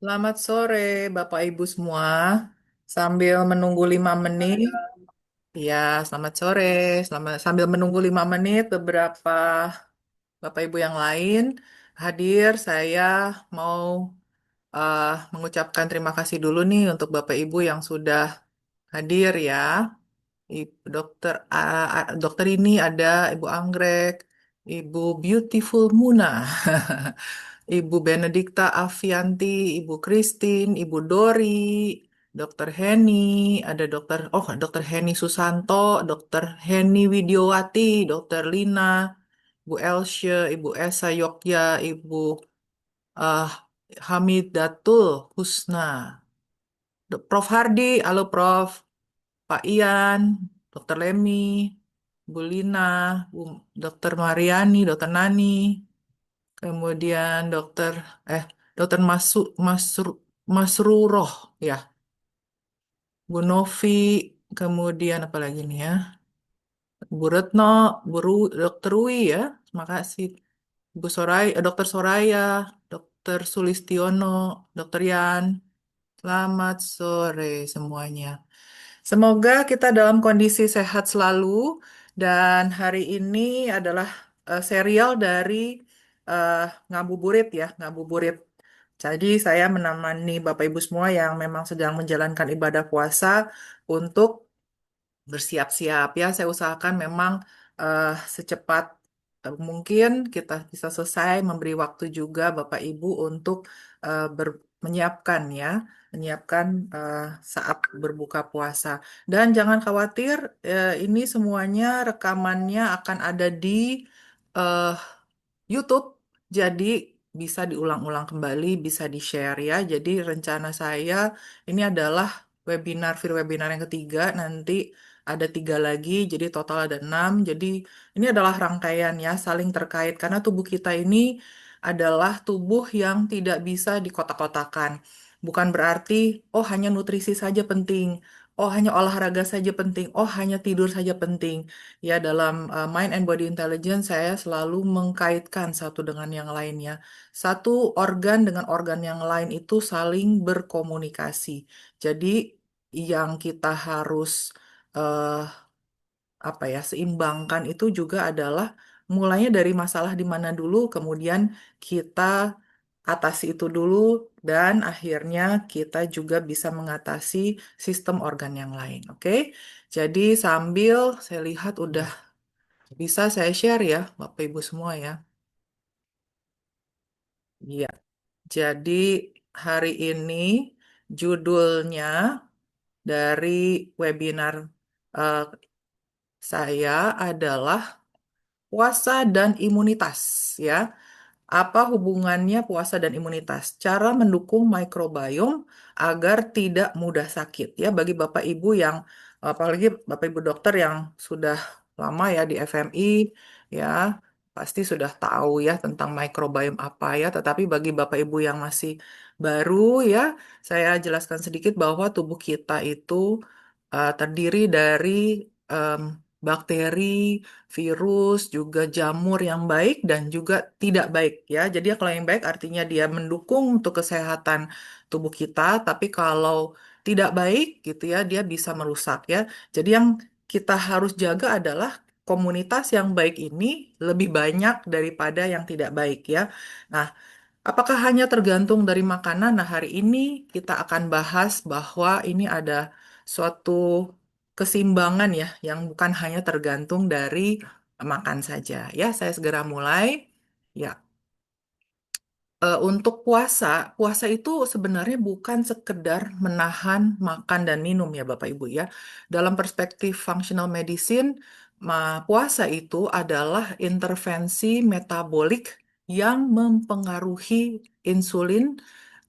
Selamat sore, Bapak Ibu semua. Sambil menunggu 5 menit, ya, selamat sore. Sambil menunggu 5 menit, beberapa Bapak Ibu yang lain hadir. Saya mau mengucapkan terima kasih dulu nih untuk Bapak Ibu yang sudah hadir ya. Dokter ini ada Ibu Anggrek, Ibu Beautiful Muna, Ibu Benedikta Avianti, Ibu Christine, Ibu Dori, Dokter Heni, ada Dokter Heni Susanto, Dokter Heni Widiowati, Dokter Lina, Ibu Elsye, Ibu Esa Yogya, Ibu uh, Hamidatul Husna, Prof Hardi, halo Prof. Pak Ian, Dokter Lemi, Bu Lina, Bu, Dokter Mariani, Dokter Nani, kemudian eh Dokter Masruroh ya, Bu Novi, kemudian apa lagi nih ya, Bu Retno, Dokter Wi ya, terima kasih. Dokter Soraya, Dokter Sulistiono, Dokter Yan, selamat sore semuanya. Semoga kita dalam kondisi sehat selalu dan hari ini adalah serial dari eh, ngabuburit ya, ngabuburit. Jadi saya menemani Bapak Ibu semua yang memang sedang menjalankan ibadah puasa untuk bersiap-siap ya. Saya usahakan memang secepat mungkin kita bisa selesai memberi waktu juga Bapak Ibu untuk menyiapkan ya, menyiapkan eh, saat berbuka puasa. Dan jangan khawatir, ini semuanya rekamannya akan ada di eh, YouTube. Jadi bisa diulang-ulang kembali, bisa di-share ya. Jadi rencana saya ini adalah free webinar yang ketiga. Nanti ada 3 lagi, jadi total ada 6. Jadi ini adalah rangkaian ya, saling terkait. Karena tubuh kita ini adalah tubuh yang tidak bisa dikotak-kotakan. Bukan berarti, oh hanya nutrisi saja penting, oh hanya olahraga saja penting, oh hanya tidur saja penting. Ya, dalam Mind and Body Intelligence saya selalu mengkaitkan satu dengan yang lainnya. Satu organ dengan organ yang lain itu saling berkomunikasi. Jadi yang kita harus eh, apa ya seimbangkan itu juga adalah mulainya dari masalah di mana dulu, kemudian kita atasi itu dulu dan akhirnya kita juga bisa mengatasi sistem organ yang lain. Oke? Jadi sambil saya lihat udah bisa saya share ya, Bapak Ibu semua ya. Iya. Jadi hari ini judulnya dari webinar eh, saya adalah puasa dan imunitas ya. Apa hubungannya puasa dan imunitas? Cara mendukung mikrobiom agar tidak mudah sakit ya bagi Bapak Ibu yang apalagi Bapak Ibu dokter yang sudah lama ya di FMI ya pasti sudah tahu ya tentang mikrobiom apa ya. Tetapi bagi Bapak Ibu yang masih baru ya, saya jelaskan sedikit bahwa tubuh kita itu terdiri dari em, bakteri, virus, juga jamur yang baik dan juga tidak baik ya. Jadi kalau yang baik artinya dia mendukung untuk kesehatan tubuh kita, tapi kalau tidak baik gitu ya, dia bisa merusak ya. Jadi yang kita harus jaga adalah komunitas yang baik ini lebih banyak daripada yang tidak baik ya. Nah, apakah hanya tergantung dari makanan? Nah, hari ini kita akan bahas bahwa ini ada suatu keseimbangan ya, yang bukan hanya tergantung dari makan saja. Ya, saya segera mulai. Ya, untuk puasa, puasa itu sebenarnya bukan sekedar menahan makan dan minum ya Bapak Ibu ya. Dalam perspektif functional medicine, puasa itu adalah intervensi metabolik yang mempengaruhi insulin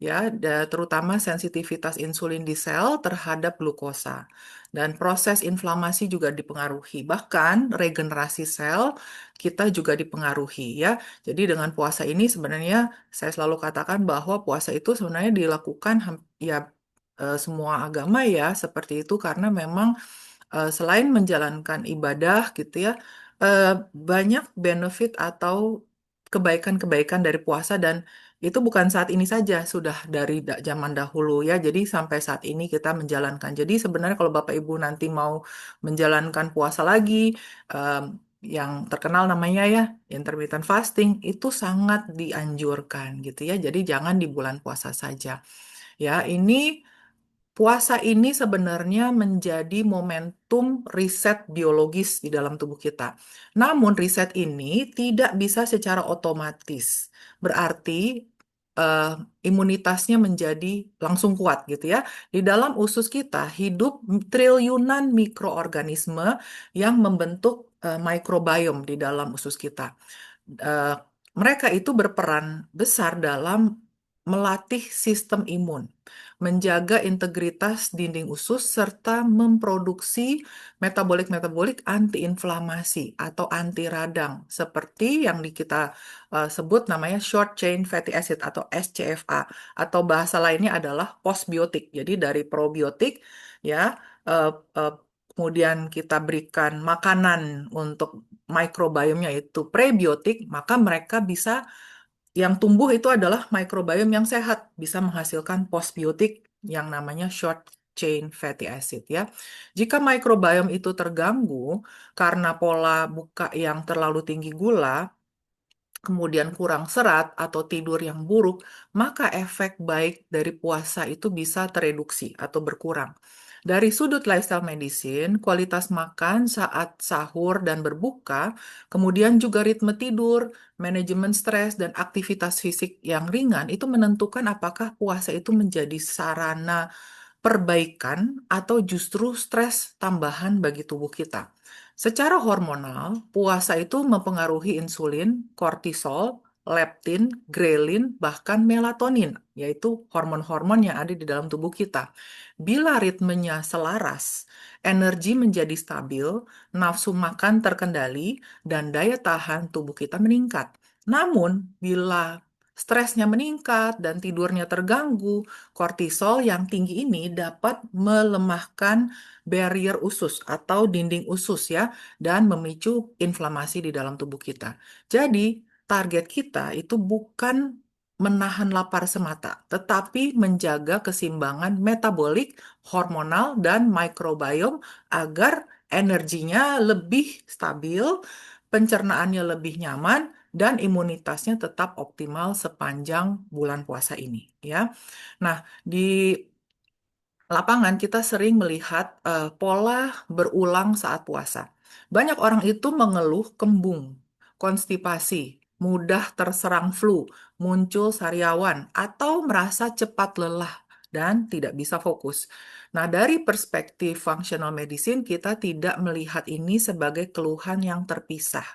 ya, terutama sensitivitas insulin di sel terhadap glukosa. Dan proses inflamasi juga dipengaruhi. Bahkan regenerasi sel kita juga dipengaruhi ya. Jadi dengan puasa ini sebenarnya saya selalu katakan bahwa puasa itu sebenarnya dilakukan ya semua agama ya seperti itu karena memang selain menjalankan ibadah gitu ya, eh, banyak benefit atau kebaikan-kebaikan dari puasa dan Itu bukan saat ini saja, sudah dari zaman dahulu ya. Jadi sampai saat ini kita menjalankan. Jadi sebenarnya kalau Bapak Ibu nanti mau menjalankan puasa lagi, em, yang terkenal namanya ya intermittent fasting, itu sangat dianjurkan gitu ya. Jadi jangan di bulan puasa saja. Ya, ini puasa ini sebenarnya menjadi momentum riset biologis di dalam tubuh kita. Namun riset ini tidak bisa secara otomatis. Berarti eh, imunitasnya menjadi langsung kuat gitu ya. Di dalam usus kita hidup triliunan mikroorganisme yang membentuk microbiome di dalam usus kita. eh, Mereka itu berperan besar dalam melatih sistem imun, menjaga integritas dinding usus, serta memproduksi metabolik-metabolik antiinflamasi atau anti radang, seperti yang kita sebut namanya short chain fatty acid atau SCFA, atau bahasa lainnya adalah postbiotik. Jadi dari probiotik ya, eh, eh, kemudian kita berikan makanan untuk microbiome-nya itu prebiotik, maka mereka bisa yang tumbuh itu adalah microbiome yang sehat, bisa menghasilkan postbiotik yang namanya short chain fatty acid ya. Jika microbiome itu terganggu karena pola buka yang terlalu tinggi gula, kemudian kurang serat atau tidur yang buruk, maka efek baik dari puasa itu bisa tereduksi atau berkurang. Dari sudut lifestyle medicine, kualitas makan saat sahur dan berbuka, kemudian juga ritme tidur, manajemen stres, dan aktivitas fisik yang ringan itu menentukan apakah puasa itu menjadi sarana perbaikan atau justru stres tambahan bagi tubuh kita. Secara hormonal, puasa itu mempengaruhi insulin, kortisol, leptin, grelin, bahkan melatonin, yaitu hormon-hormon yang ada di dalam tubuh kita. Bila ritmenya selaras, energi menjadi stabil, nafsu makan terkendali, dan daya tahan tubuh kita meningkat. Namun, bila stresnya meningkat dan tidurnya terganggu, kortisol yang tinggi ini dapat melemahkan barrier usus atau dinding usus ya, dan memicu inflamasi di dalam tubuh kita. Jadi, target kita itu bukan menahan lapar semata, tetapi menjaga keseimbangan metabolik, hormonal, dan microbiome agar energinya lebih stabil, pencernaannya lebih nyaman, dan imunitasnya tetap optimal sepanjang bulan puasa ini ya. Nah, di lapangan kita sering melihat pola berulang saat puasa. Banyak orang itu mengeluh kembung, konstipasi, mudah terserang flu, muncul sariawan, atau merasa cepat lelah dan tidak bisa fokus. Nah, dari perspektif functional medicine, kita tidak melihat ini sebagai keluhan yang terpisah.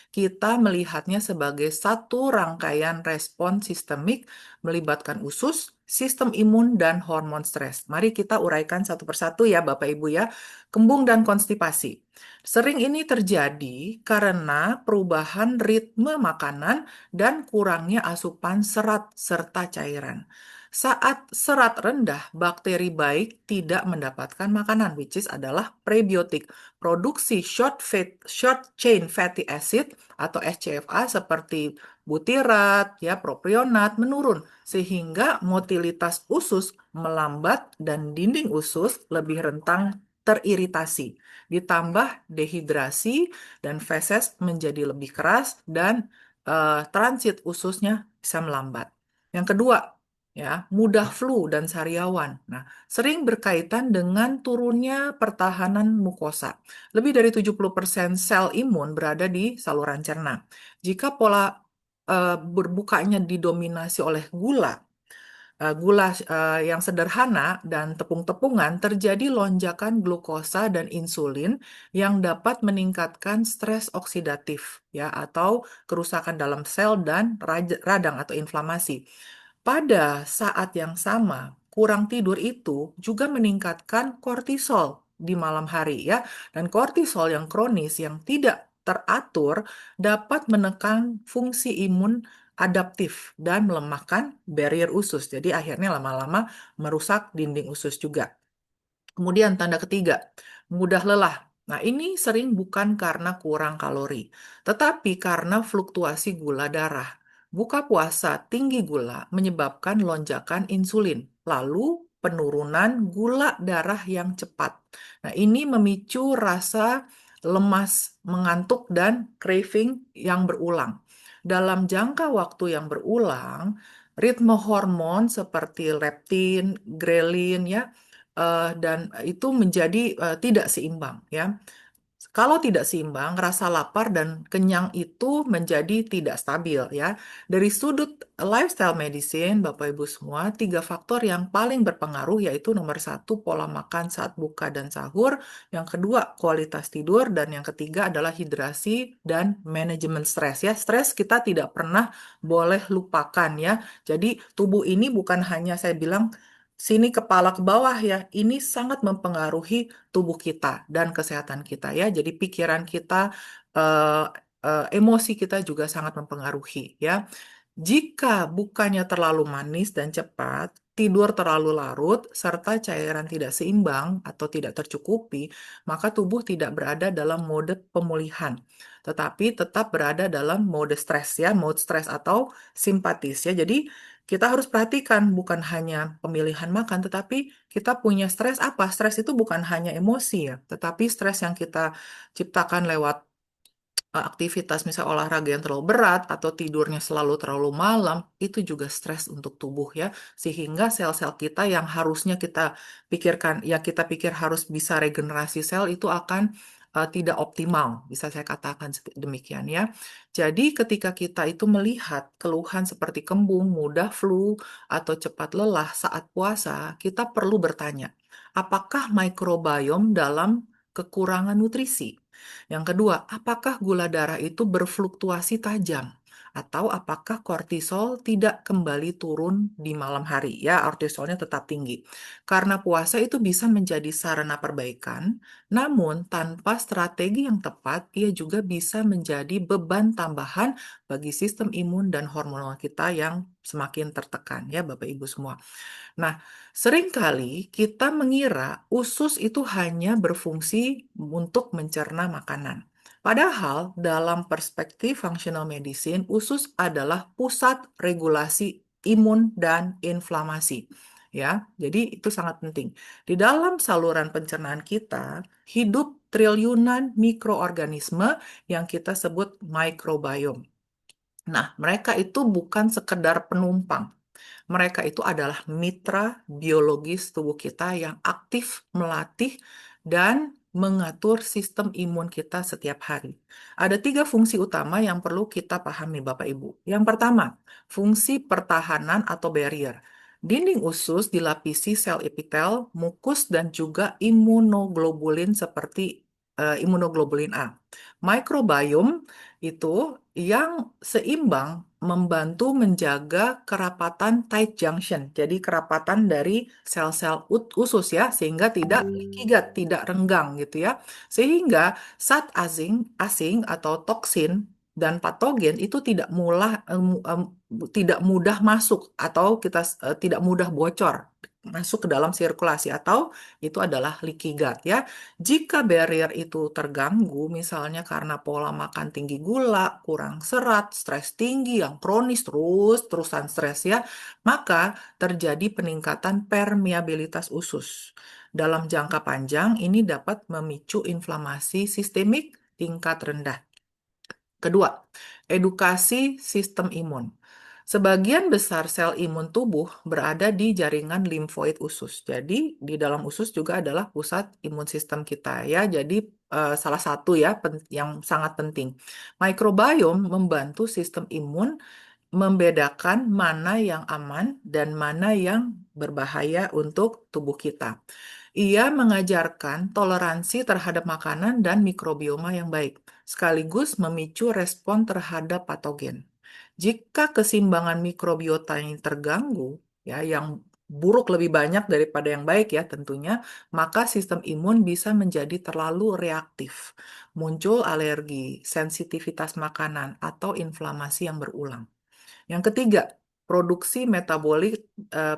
Kita melihatnya sebagai satu rangkaian respon sistemik melibatkan usus, sistem imun, dan hormon stres. Mari kita uraikan satu persatu ya Bapak Ibu ya. Kembung dan konstipasi. Sering ini terjadi karena perubahan ritme makanan dan kurangnya asupan serat serta cairan. Saat serat rendah, bakteri baik tidak mendapatkan makanan, which is adalah prebiotik. Produksi short chain fatty acid atau SCFA seperti butirat, ya, propionat menurun sehingga motilitas usus melambat dan dinding usus lebih rentan teriritasi. Ditambah dehidrasi dan feses menjadi lebih keras dan transit ususnya bisa melambat. Yang kedua, ya, mudah flu dan sariawan. Nah, sering berkaitan dengan turunnya pertahanan mukosa. Lebih dari 70% sel imun berada di saluran cerna. Jika pola berbukanya didominasi oleh gula yang sederhana dan tepung-tepungan, terjadi lonjakan glukosa dan insulin yang dapat meningkatkan stres oksidatif ya atau kerusakan dalam sel dan radang atau inflamasi. Pada saat yang sama, kurang tidur itu juga meningkatkan kortisol di malam hari ya. Dan kortisol yang kronis yang tidak teratur dapat menekan fungsi imun adaptif dan melemahkan barrier usus. Jadi akhirnya lama-lama merusak dinding usus juga. Kemudian tanda ketiga, mudah lelah. Nah, ini sering bukan karena kurang kalori, tetapi karena fluktuasi gula darah. Buka puasa tinggi gula menyebabkan lonjakan insulin, lalu penurunan gula darah yang cepat. Nah, ini memicu rasa lemas, mengantuk, dan craving yang berulang. Dalam jangka waktu yang berulang, ritme hormon seperti leptin, grelin, ya, dan itu menjadi tidak seimbang, ya. Kalau tidak seimbang, rasa lapar dan kenyang itu menjadi tidak stabil, ya. Dari sudut lifestyle medicine, Bapak Ibu semua, tiga faktor yang paling berpengaruh yaitu nomor satu, pola makan saat buka dan sahur, yang kedua, kualitas tidur, dan yang ketiga adalah hidrasi dan manajemen stres, ya. Stres kita tidak pernah boleh lupakan, ya. Jadi tubuh ini bukan hanya saya bilang sini kepala ke bawah, ya. Ini sangat mempengaruhi tubuh kita dan kesehatan kita, ya. Jadi pikiran kita, eh, emosi kita juga sangat mempengaruhi, ya. Jika bukannya terlalu manis dan cepat, tidur terlalu larut, serta cairan tidak seimbang atau tidak tercukupi, maka tubuh tidak berada dalam mode pemulihan, tetapi tetap berada dalam mode stres, ya, mode stres atau simpatis, ya. Jadi kita harus perhatikan bukan hanya pemilihan makan, tetapi kita punya stres apa? Stres itu bukan hanya emosi, ya, tetapi stres yang kita ciptakan lewat aktivitas misal olahraga yang terlalu berat atau tidurnya selalu terlalu malam, itu juga stres untuk tubuh, ya. Sehingga sel-sel kita yang harusnya kita pikirkan, ya, kita pikir harus bisa regenerasi sel itu akan tidak optimal, bisa saya katakan demikian, ya. Jadi ketika kita itu melihat keluhan seperti kembung, mudah flu, atau cepat lelah saat puasa, kita perlu bertanya, apakah mikrobiom dalam kekurangan nutrisi? Yang kedua, apakah gula darah itu berfluktuasi tajam? Atau apakah kortisol tidak kembali turun di malam hari? Ya, kortisolnya tetap tinggi. Karena puasa itu bisa menjadi sarana perbaikan, namun tanpa strategi yang tepat, ia juga bisa menjadi beban tambahan bagi sistem imun dan hormonal kita yang semakin tertekan, ya Bapak Ibu semua. Nah, seringkali kita mengira usus itu hanya berfungsi untuk mencerna makanan. Padahal dalam perspektif functional medicine, usus adalah pusat regulasi imun dan inflamasi. Ya, jadi itu sangat penting. Di dalam saluran pencernaan kita, hidup triliunan mikroorganisme yang kita sebut microbiome. Nah, mereka itu bukan sekedar penumpang. Mereka itu adalah mitra biologis tubuh kita yang aktif melatih dan mengatur sistem imun kita setiap hari. Ada tiga fungsi utama yang perlu kita pahami, Bapak Ibu. Yang pertama, fungsi pertahanan atau barrier. Dinding usus dilapisi sel epitel, mukus, dan juga imunoglobulin seperti imunoglobulin A. Microbiome itu yang seimbang membantu menjaga kerapatan tight junction. Jadi kerapatan dari sel-sel usus, ya, sehingga tidak leaky gut, tidak renggang gitu, ya. Sehingga zat asing atau toksin dan patogen itu tidak mudah masuk atau kita tidak mudah bocor masuk ke dalam sirkulasi atau itu adalah leaky gut, ya. Jika barrier itu terganggu, misalnya karena pola makan tinggi gula, kurang serat, stres tinggi yang kronis terus-terusan stres, ya, maka terjadi peningkatan permeabilitas usus. Dalam jangka panjang, ini dapat memicu inflamasi sistemik tingkat rendah. Kedua, edukasi sistem imun. Sebagian besar sel imun tubuh berada di jaringan limfoid usus. Jadi di dalam usus juga adalah pusat imun sistem kita, ya. Jadi salah satu, ya, yang sangat penting. Mikrobiom membantu sistem imun membedakan mana yang aman dan mana yang berbahaya untuk tubuh kita. Ia mengajarkan toleransi terhadap makanan dan mikrobioma yang baik, sekaligus memicu respon terhadap patogen. Jika keseimbangan mikrobiota yang terganggu, ya, yang buruk lebih banyak daripada yang baik, ya, tentunya, maka sistem imun bisa menjadi terlalu reaktif, muncul alergi, sensitivitas makanan, atau inflamasi yang berulang. Yang ketiga, produksi metabolik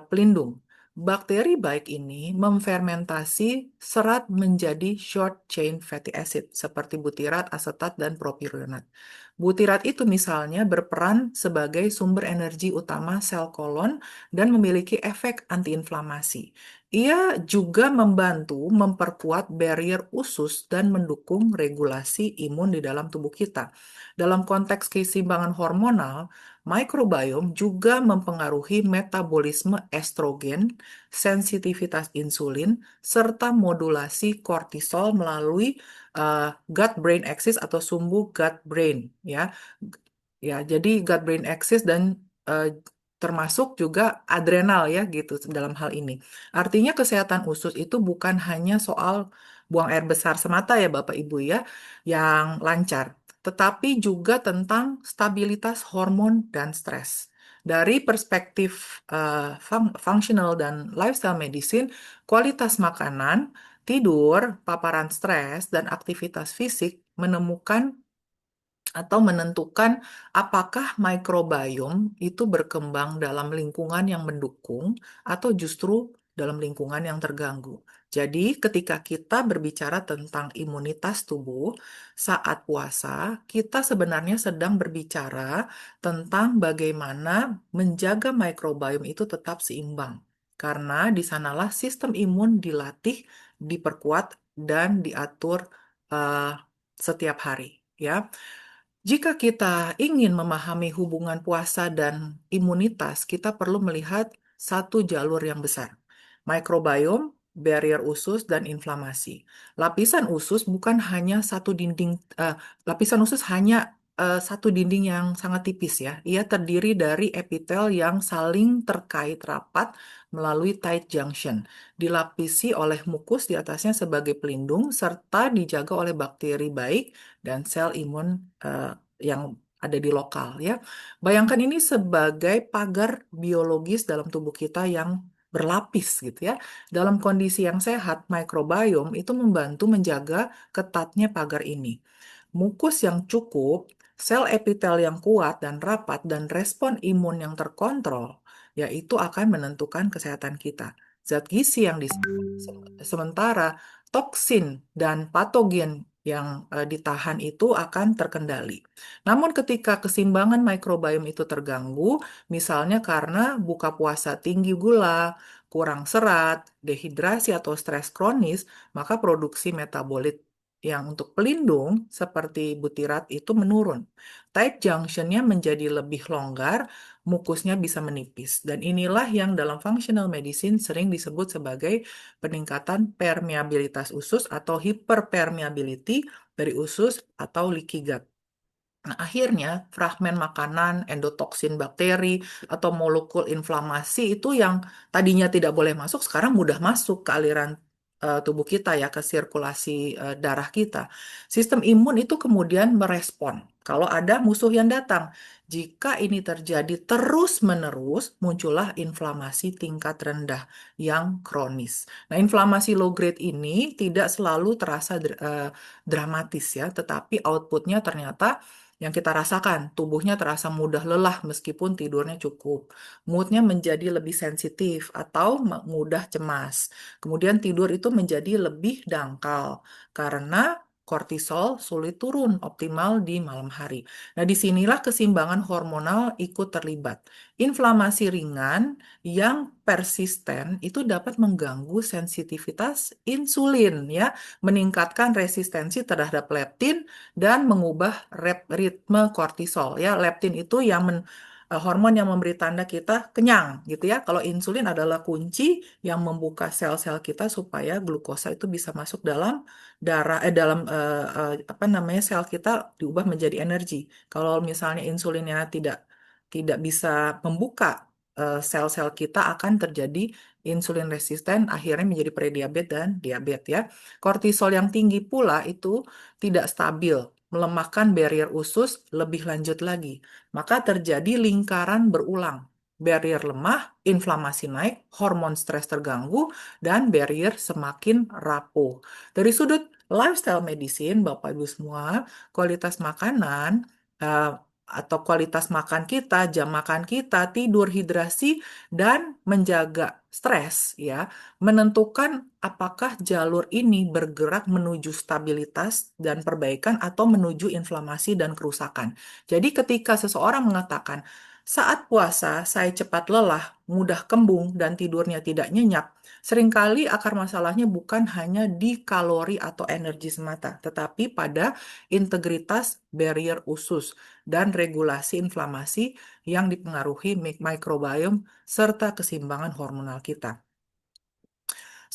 pelindung. Bakteri baik ini memfermentasi serat menjadi short chain fatty acid seperti butirat, asetat, dan propionat. Butirat itu misalnya berperan sebagai sumber energi utama sel kolon dan memiliki efek antiinflamasi. Ia juga membantu memperkuat barrier usus dan mendukung regulasi imun di dalam tubuh kita. Dalam konteks keseimbangan hormonal, mikrobiom juga mempengaruhi metabolisme estrogen, sensitivitas insulin, serta modulasi kortisol melalui gut-brain axis atau sumbu gut-brain ya. Ya, jadi gut-brain axis dan eh, termasuk juga adrenal ya gitu dalam hal ini. Artinya kesehatan usus itu bukan hanya soal buang air besar semata ya Bapak Ibu ya yang lancar, tetapi juga tentang stabilitas hormon dan stres. Dari perspektif functional dan lifestyle medicine, kualitas makanan, tidur, paparan stres, dan aktivitas fisik menemukan atau menentukan apakah mikrobiom itu berkembang dalam lingkungan yang mendukung atau justru dalam lingkungan yang terganggu. Jadi, ketika kita berbicara tentang imunitas tubuh saat puasa, kita sebenarnya sedang berbicara tentang bagaimana menjaga mikrobiom itu tetap seimbang. Karena di sanalah sistem imun dilatih, diperkuat, dan diatur eh, setiap hari, ya. Jika kita ingin memahami hubungan puasa dan imunitas, kita perlu melihat satu jalur yang besar. Mikrobiom, barrier usus, dan inflamasi. Lapisan usus bukan hanya satu dinding, lapisan usus hanya satu dinding yang sangat tipis ya. Ia terdiri dari epitel yang saling terkait rapat melalui tight junction. Dilapisi oleh mukus di atasnya sebagai pelindung, serta dijaga oleh bakteri baik dan sel imun yang ada di lokal ya. Bayangkan ini sebagai pagar biologis dalam tubuh kita yang berlapis gitu ya. Dalam kondisi yang sehat, mikrobiom itu membantu menjaga ketatnya pagar ini. Mukus yang cukup, sel epitel yang kuat dan rapat, dan respon imun yang terkontrol, yaitu akan menentukan kesehatan kita. Zat gizi yang sementara toksin dan patogen yang ditahan itu akan terkendali. Namun ketika keseimbangan mikrobiom itu terganggu, misalnya karena buka puasa tinggi gula, kurang serat, dehidrasi atau stres kronis, maka produksi metabolit yang untuk pelindung seperti butirat itu menurun. Tight junctionnya menjadi lebih longgar, mukusnya bisa menipis. Dan inilah yang dalam functional medicine sering disebut sebagai peningkatan permeabilitas usus atau hyperpermeability dari usus atau leaky gut. Nah, akhirnya fragmen makanan, endotoksin bakteri, atau molekul inflamasi itu yang tadinya tidak boleh masuk, sekarang mudah masuk ke aliran tubuh kita ya, ke sirkulasi darah kita. Sistem imun itu kemudian merespon kalau ada musuh yang datang. Jika ini terjadi terus-menerus, muncullah inflamasi tingkat rendah yang kronis. Nah, inflamasi low grade ini tidak selalu terasa dramatis ya, tetapi outputnya ternyata yang kita rasakan, tubuhnya terasa mudah lelah meskipun tidurnya cukup. Moodnya menjadi lebih sensitif atau mudah cemas. Kemudian tidur itu menjadi lebih dangkal karena kortisol sulit turun optimal di malam hari. Nah, disinilah keseimbangan hormonal ikut terlibat. Inflamasi ringan yang persisten itu dapat mengganggu sensitivitas insulin ya, meningkatkan resistensi terhadap leptin dan mengubah ritme kortisol ya. Leptin itu yang hormon yang memberi tanda kita kenyang gitu ya. Kalau insulin adalah kunci yang membuka sel-sel kita supaya glukosa itu bisa masuk dalam darah dalam apa namanya sel kita diubah menjadi energi. Kalau misalnya insulinnya tidak bisa membuka sel-sel kita, akan terjadi insulin resisten akhirnya menjadi prediabetes dan diabetes ya. Kortisol yang tinggi pula itu tidak stabil, melemahkan barrier usus lebih lanjut lagi. Maka terjadi lingkaran berulang. Barrier lemah, inflamasi naik, hormon stres terganggu, dan barrier semakin rapuh. Dari sudut lifestyle medicine, Bapak Ibu semua, kualitas makanan atau kualitas makan kita, jam makan kita, tidur, hidrasi, dan menjaga stres, ya, menentukan apakah jalur ini bergerak menuju stabilitas dan perbaikan atau menuju inflamasi dan kerusakan. Jadi ketika seseorang mengatakan, saat puasa saya cepat lelah, mudah kembung, dan tidurnya tidak nyenyak, seringkali akar masalahnya bukan hanya di kalori atau energi semata, tetapi pada integritas barrier usus dan regulasi inflamasi yang dipengaruhi microbiome serta keseimbangan hormonal kita.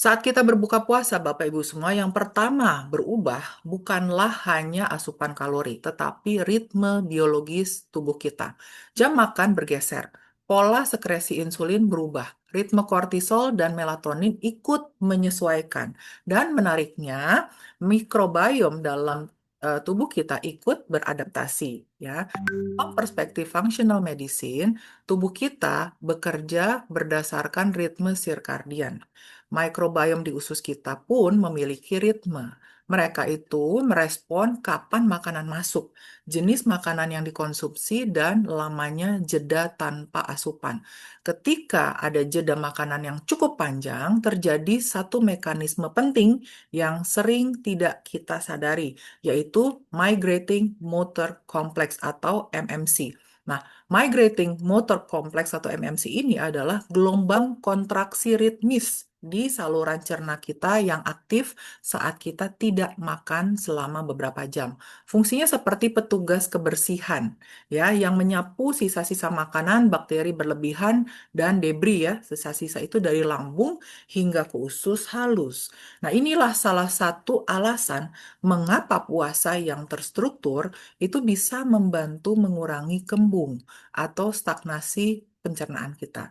Saat kita berbuka puasa, Bapak Ibu semua, yang pertama berubah bukanlah hanya asupan kalori, tetapi ritme biologis tubuh kita. Jam makan bergeser, pola sekresi insulin berubah, ritme kortisol dan melatonin ikut menyesuaikan. Dan menariknya, mikrobiom dalam tubuh kita ikut beradaptasi, ya. Dalam perspektif functional medicine, tubuh kita bekerja berdasarkan ritme sirkadian. Mikrobiom di usus kita pun memiliki ritme. Mereka itu merespon kapan makanan masuk, jenis makanan yang dikonsumsi, dan lamanya jeda tanpa asupan. Ketika ada jeda makanan yang cukup panjang, terjadi satu mekanisme penting yang sering tidak kita sadari, yaitu Migrating Motor Complex atau MMC. Nah, Migrating Motor Complex atau MMC ini adalah gelombang kontraksi ritmis di saluran cerna kita yang aktif saat kita tidak makan selama beberapa jam. Fungsinya seperti petugas kebersihan, ya, yang menyapu sisa-sisa makanan, bakteri berlebihan, dan debris, ya, sisa-sisa itu dari lambung hingga ke usus halus. Nah, inilah salah satu alasan mengapa puasa yang terstruktur itu bisa membantu mengurangi kembung atau stagnasi pencernaan kita.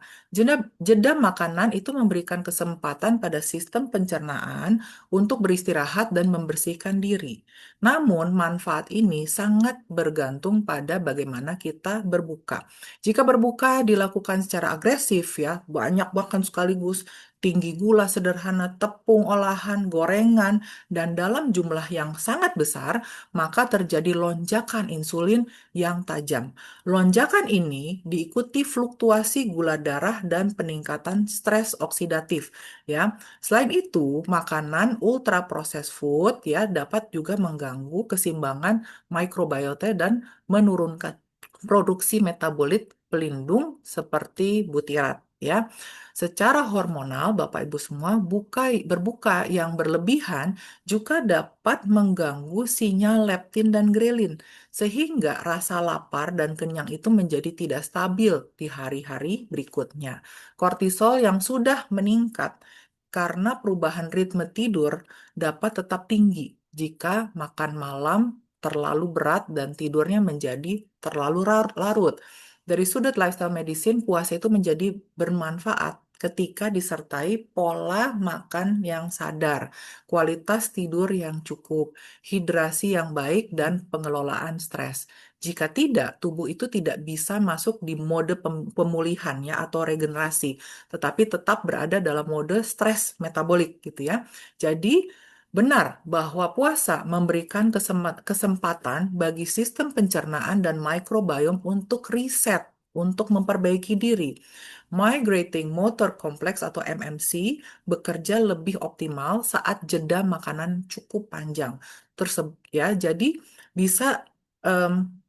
Jeda makanan itu memberikan kesempatan pada sistem pencernaan untuk beristirahat dan membersihkan diri. Namun, manfaat ini sangat bergantung pada bagaimana kita berbuka. Jika berbuka dilakukan secara agresif, ya, banyak bahkan sekaligus, tinggi gula sederhana, tepung olahan, gorengan, dan dalam jumlah yang sangat besar, maka terjadi lonjakan insulin yang tajam. Lonjakan ini diikuti fluktuasi gula darah dan peningkatan stres oksidatif, ya. Selain itu, makanan ultra processed food, ya, dapat juga mengganggu keseimbangan mikrobiota dan menurunkan produksi metabolit pelindung seperti butirat, ya. Secara hormonal, Bapak Ibu semua, berbuka yang berlebihan juga dapat mengganggu sinyal leptin dan grelin, sehingga rasa lapar dan kenyang itu menjadi tidak stabil di hari-hari berikutnya. Kortisol yang sudah meningkat karena perubahan ritme tidur dapat tetap tinggi jika makan malam terlalu berat dan tidurnya menjadi terlalu larut. Dari sudut lifestyle medicine, puasa itu menjadi bermanfaat ketika disertai pola makan yang sadar, kualitas tidur yang cukup, hidrasi yang baik, dan pengelolaan stres. Jika tidak, tubuh itu tidak bisa masuk di mode pemulihan, ya, atau regenerasi, tetapi tetap berada dalam mode stres metabolik, gitu, ya. Jadi, benar bahwa puasa memberikan kesempatan bagi sistem pencernaan dan mikrobiom untuk riset, untuk memperbaiki diri. Migrating Motor Complex atau MMC bekerja lebih optimal saat jeda makanan cukup panjang. Ya, jadi bisa em,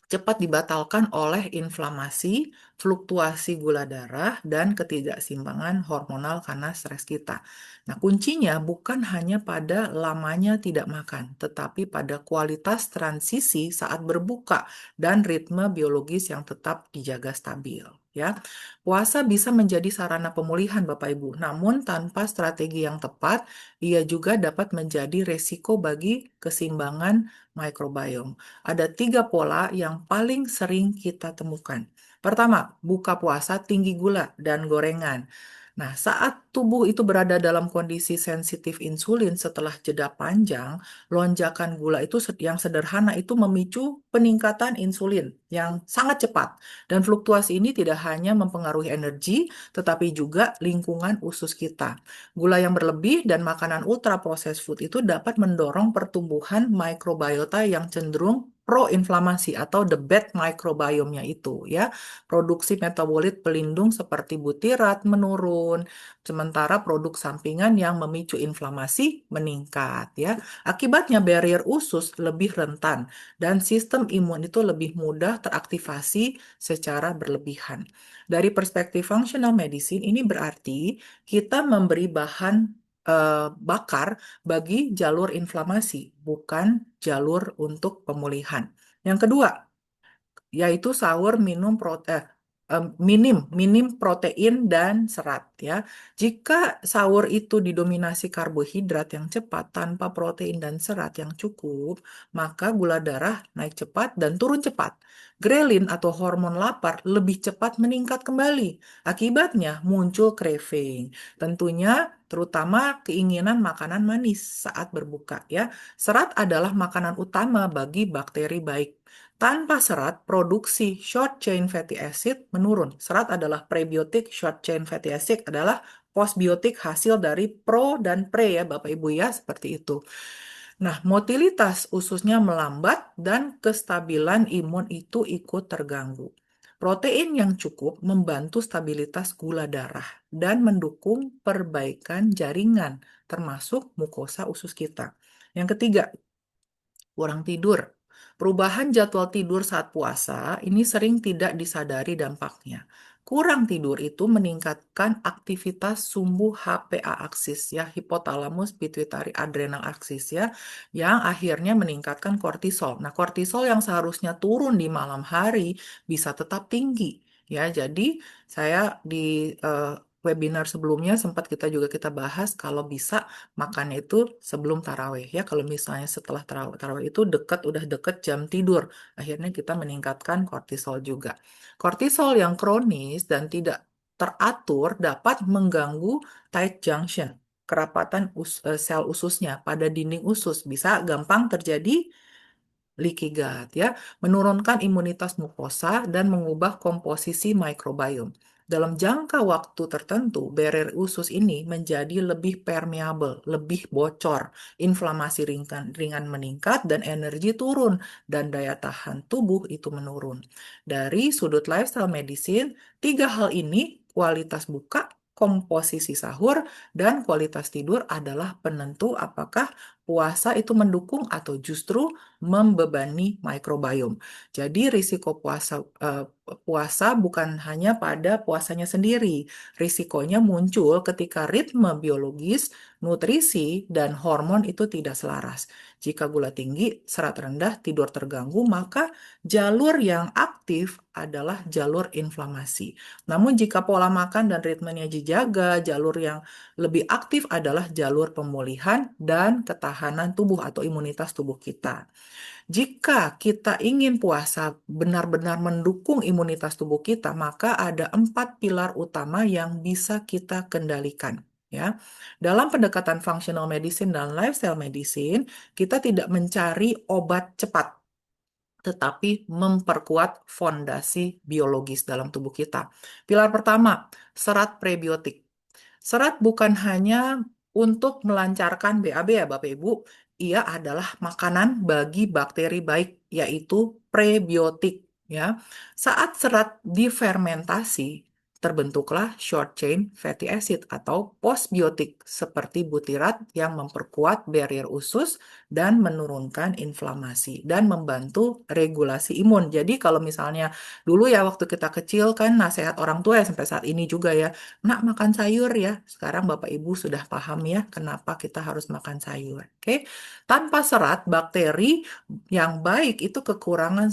cepat dibatalkan oleh inflamasi, fluktuasi gula darah, dan ketidakseimbangan hormonal karena stres kita. Nah, kuncinya bukan hanya pada lamanya tidak makan, tetapi pada kualitas transisi saat berbuka dan ritme biologis yang tetap dijaga stabil. Ya, puasa bisa menjadi sarana pemulihan, Bapak Ibu. Namun tanpa strategi yang tepat, ia juga dapat menjadi resiko bagi keseimbangan mikrobiom. Ada 3 pola yang paling sering kita temukan. Pertama, buka puasa tinggi gula dan gorengan. Nah, saat tubuh itu berada dalam kondisi sensitif insulin setelah jeda panjang, lonjakan gula itu yang sederhana itu memicu peningkatan insulin yang sangat cepat. Dan fluktuasi ini tidak hanya mempengaruhi energi, tetapi juga lingkungan usus kita. Gula yang berlebih dan makanan ultra processed food itu dapat mendorong pertumbuhan mikrobiota yang cenderung proinflamasi atau the bad microbiome-nya itu ya. Produksi metabolit pelindung seperti butirat menurun, sementara produk sampingan yang memicu inflamasi meningkat ya. Akibatnya barrier usus lebih rentan dan sistem imun itu lebih mudah teraktivasi secara berlebihan. Dari perspektif functional medicine ini berarti kita memberi bahan bakar bagi jalur inflamasi, bukan jalur untuk pemulihan. Yang kedua, yaitu sahur minim minim protein dan serat ya. Jika sahur itu didominasi karbohidrat yang cepat tanpa protein dan serat yang cukup, maka gula darah naik cepat dan turun cepat. Grelin atau hormon lapar lebih cepat meningkat kembali. Akibatnya muncul craving. Tentunya terutama keinginan makanan manis saat berbuka ya. Serat adalah makanan utama bagi bakteri baik. Tanpa serat, produksi short chain fatty acid menurun. Serat adalah prebiotik, short chain fatty acid adalah postbiotik hasil dari pro dan pre ya Bapak Ibu ya, seperti itu. Nah, motilitas ususnya melambat dan kestabilan imun itu ikut terganggu. Protein yang cukup membantu stabilitas gula darah dan mendukung perbaikan jaringan, termasuk mukosa usus kita. Yang ketiga, kurang tidur. Perubahan jadwal tidur saat puasa ini sering tidak disadari dampaknya. Kurang tidur itu meningkatkan aktivitas sumbu HPA aksis ya, hipotalamus pituitary adrenal aksis ya, yang akhirnya meningkatkan kortisol. Nah, kortisol yang seharusnya turun di malam hari bisa tetap tinggi ya. Jadi saya di webinar sebelumnya sempat kita bahas kalau bisa makannya itu sebelum tarawih ya. Kalau misalnya setelah tarawih itu udah deket jam tidur, akhirnya kita meningkatkan kortisol juga. Kortisol yang kronis dan tidak teratur dapat mengganggu tight junction, kerapatan sel ususnya pada dinding usus, bisa gampang terjadi leaky gut ya, menurunkan imunitas mukosa dan mengubah komposisi mikrobiom. Dalam jangka waktu tertentu, barrier usus ini menjadi lebih permeable, lebih bocor, inflamasi ringan meningkat dan energi turun dan daya tahan tubuh itu menurun. Dari sudut lifestyle medicine, tiga hal ini, kualitas buka, komposisi sahur, dan kualitas tidur adalah penentu apakah puasa itu mendukung atau justru membebani mikrobiom. Jadi risiko puasa bukan hanya pada puasanya sendiri. Risikonya muncul ketika ritme biologis, nutrisi, dan hormon itu tidak selaras. Jika gula tinggi, serat rendah, tidur terganggu, maka jalur yang aktif adalah jalur inflamasi. Namun jika pola makan dan ritmenya dijaga, jalur yang lebih aktif adalah jalur pemulihan dan ketahanan tubuh atau imunitas tubuh kita. Jika kita ingin puasa benar-benar mendukung imunitas tubuh kita, maka ada 4 pilar utama yang bisa kita kendalikan. Ya, dalam pendekatan functional medicine dan lifestyle medicine, kita tidak mencari obat cepat, tetapi memperkuat fondasi biologis dalam tubuh kita. Pilar pertama, serat prebiotik. Serat bukan hanya untuk melancarkan BAB ya Bapak Ibu, ia adalah makanan bagi bakteri baik, yaitu prebiotik ya. Saat serat difermentasi, terbentuklah short chain fatty acid atau postbiotik seperti butirat yang memperkuat barrier usus dan menurunkan inflamasi dan membantu regulasi imun. Jadi kalau misalnya dulu ya waktu kita kecil kan nasihat orang tua ya sampai saat ini juga ya, nak makan sayur ya. Sekarang Bapak Ibu sudah paham ya kenapa kita harus makan sayur. Oke. Tanpa serat, bakteri yang baik itu kekurangan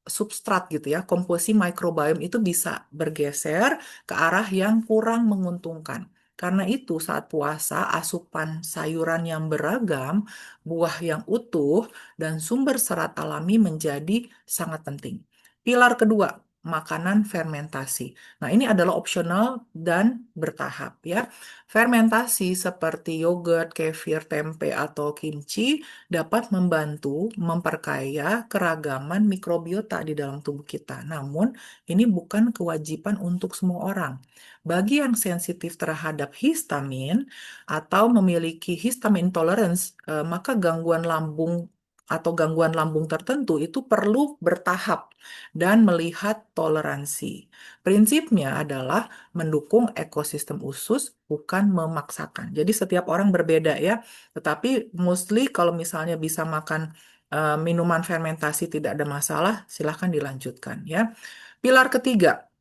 substrat gitu ya. Komposisi mikrobiom itu bisa bergeser ke arah yang kurang menguntungkan. Karena itu saat puasa, asupan sayuran yang beragam, buah yang utuh, dan sumber serat alami menjadi sangat penting. Pilar kedua, makanan fermentasi. Nah, ini adalah opsional dan bertahap ya. Fermentasi seperti yogurt, kefir, tempe, atau kimchi dapat membantu memperkaya keragaman mikrobiota di dalam tubuh kita. Namun, ini bukan kewajiban untuk semua orang. Bagi yang sensitif terhadap histamin atau memiliki histamin intolerance, maka gangguan lambung atau gangguan lambung tertentu itu perlu bertahap dan melihat toleransi. Prinsipnya adalah mendukung ekosistem usus, bukan memaksakan. Jadi setiap orang berbeda ya, tetapi mostly kalau misalnya bisa makan minuman fermentasi tidak ada masalah, silahkan dilanjutkan ya. Pilar ketiga,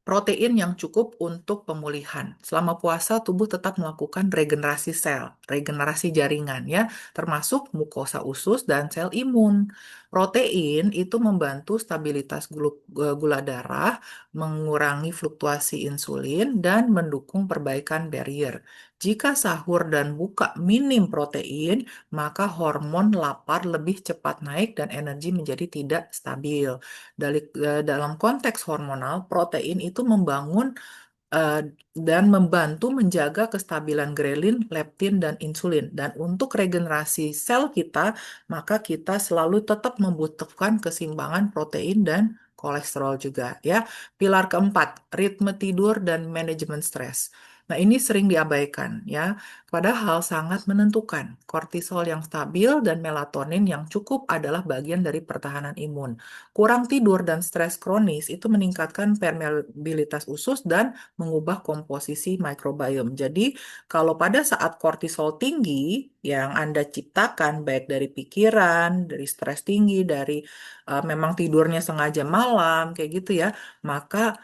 protein yang cukup untuk pemulihan. Selama puasa, tubuh tetap melakukan regenerasi sel, regenerasi jaringan ya, termasuk mukosa usus dan sel imun. Protein itu membantu stabilitas gula darah, mengurangi fluktuasi insulin, dan mendukung perbaikan barrier. Jika sahur dan buka minim protein, maka hormon lapar lebih cepat naik dan energi menjadi tidak stabil. Dalam konteks hormonal, protein itu membangun eh, dan membantu menjaga kestabilan grelin, leptin, dan insulin. Dan untuk regenerasi sel kita, maka kita selalu tetap membutuhkan keseimbangan protein dan kolesterol juga ya. Pilar keempat, ritme tidur dan manajemen stres. Nah, ini sering diabaikan ya, padahal sangat menentukan. Kortisol yang stabil dan melatonin yang cukup adalah bagian dari pertahanan imun. Kurang tidur dan stres kronis itu meningkatkan permeabilitas usus dan mengubah komposisi microbiome. Jadi, kalau pada saat kortisol tinggi yang Anda ciptakan, baik dari pikiran, dari stres tinggi, dari memang tidurnya sengaja malam, kayak gitu ya, maka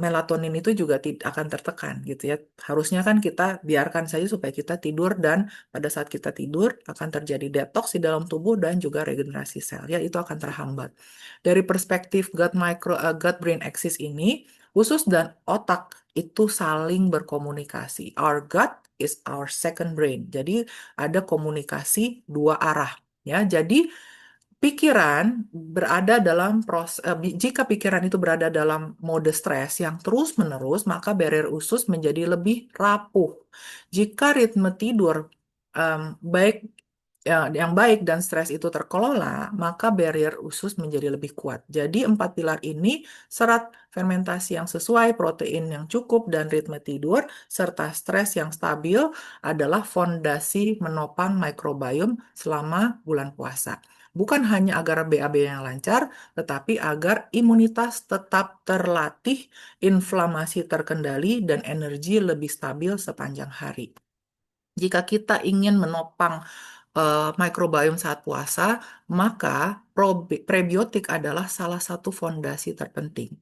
melatonin itu juga akan tertekan gitu ya. Harusnya kan kita biarkan saja supaya kita tidur dan pada saat kita tidur akan terjadi detoks di dalam tubuh dan juga regenerasi sel ya, itu akan terhambat. Dari perspektif gut brain axis ini, usus dan otak itu saling berkomunikasi. Our gut is our second brain. Jadi ada komunikasi dua arah ya. Jadi pikiran berada dalam jika pikiran itu berada dalam mode stres yang terus-menerus, maka barrier usus menjadi lebih rapuh. Jika ritme tidur baik yang baik dan stres itu terkelola, maka barrier usus menjadi lebih kuat. Jadi empat pilar ini, serat fermentasi yang sesuai, protein yang cukup, dan ritme tidur, serta stres yang stabil adalah fondasi menopang microbiome selama bulan puasa. Bukan hanya agar BAB yang lancar, tetapi agar imunitas tetap terlatih, inflamasi terkendali, dan energi lebih stabil sepanjang hari. Jika kita ingin menopang microbiome saat puasa, maka prebiotik adalah salah satu fondasi terpenting.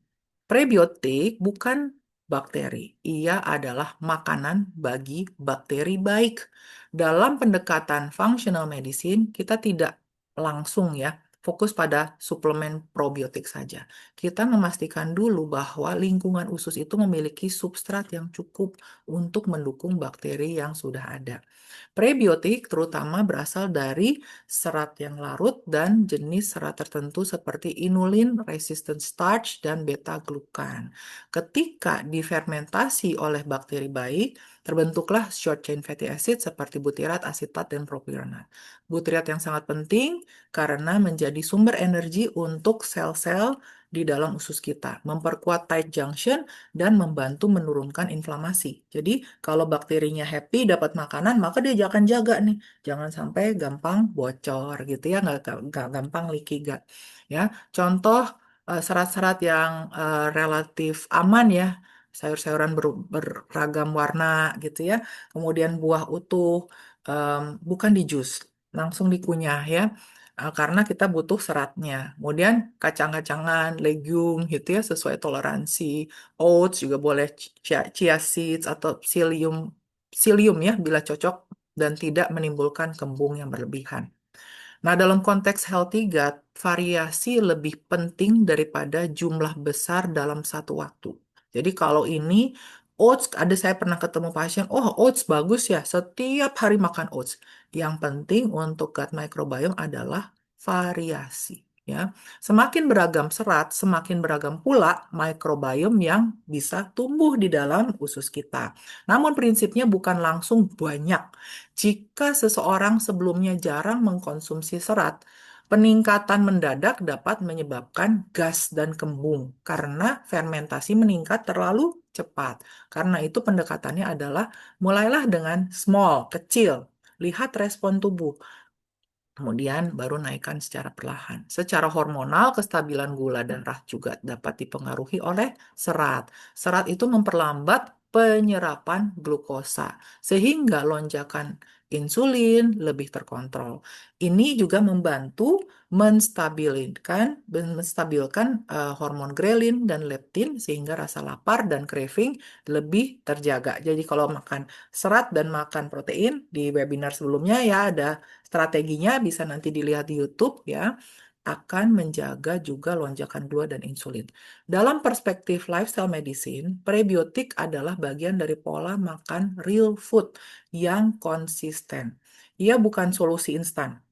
Prebiotik bukan bakteri, ia adalah makanan bagi bakteri baik. Dalam pendekatan functional medicine, kita tidak langsung ya fokus pada suplemen probiotik saja. Kita memastikan dulu bahwa lingkungan usus itu memiliki substrat yang cukup untuk mendukung bakteri yang sudah ada. Prebiotik terutama berasal dari serat yang larut dan jenis serat tertentu seperti inulin, resistant starch, dan beta-glukan. Ketika difermentasi oleh bakteri baik, terbentuklah short chain fatty acid seperti butirat, asetat, dan propionat. Butirat yang sangat penting karena menjadi sumber energi untuk sel-sel di dalam usus kita, memperkuat tight junction, dan membantu menurunkan inflamasi. Jadi, kalau bakterinya happy dapat makanan, maka dia akan jaga nih. Jangan sampai gampang bocor gitu ya, nggak gampang leaky gut. Ya, contoh serat-serat yang relatif aman ya, sayur-sayuran beragam warna gitu ya. Kemudian buah utuh, bukan di jus, langsung dikunyah ya. Karena kita butuh seratnya. Kemudian kacang-kacangan, legume gitu ya sesuai toleransi. Oats juga boleh, chia seeds atau psyllium psyllium ya bila cocok dan tidak menimbulkan kembung yang berlebihan. Nah, dalam konteks healthy gut, variasi lebih penting daripada jumlah besar dalam satu waktu. Jadi kalau ini oats, ada saya pernah ketemu pasien, oh oats bagus ya, setiap hari makan oats. Yang penting untuk gut microbiome adalah variasi. ya. Semakin beragam serat, semakin beragam pula mikrobiom yang bisa tumbuh di dalam usus kita. Namun prinsipnya bukan langsung banyak. Jika seseorang sebelumnya jarang mengkonsumsi serat, peningkatan mendadak dapat menyebabkan gas dan kembung karena fermentasi meningkat terlalu cepat. Karena itu pendekatannya adalah mulailah dengan small, kecil. Lihat respon tubuh. Kemudian baru naikkan secara perlahan. Secara hormonal, kestabilan gula darah juga dapat dipengaruhi oleh serat. Serat itu memperlambat penyerapan glukosa, sehingga lonjakan insulin lebih terkontrol. Ini juga membantu menstabilkan hormon grelin dan leptin, sehingga rasa lapar dan craving lebih terjaga. Jadi kalau makan serat dan makan protein, di webinar sebelumnya ya ada strateginya, bisa nanti dilihat di YouTube ya, akan menjaga juga lonjakan gula dan insulin. Dalam perspektif lifestyle medicine, prebiotik adalah bagian dari pola makan real food yang konsisten. Ia bukan solusi instan,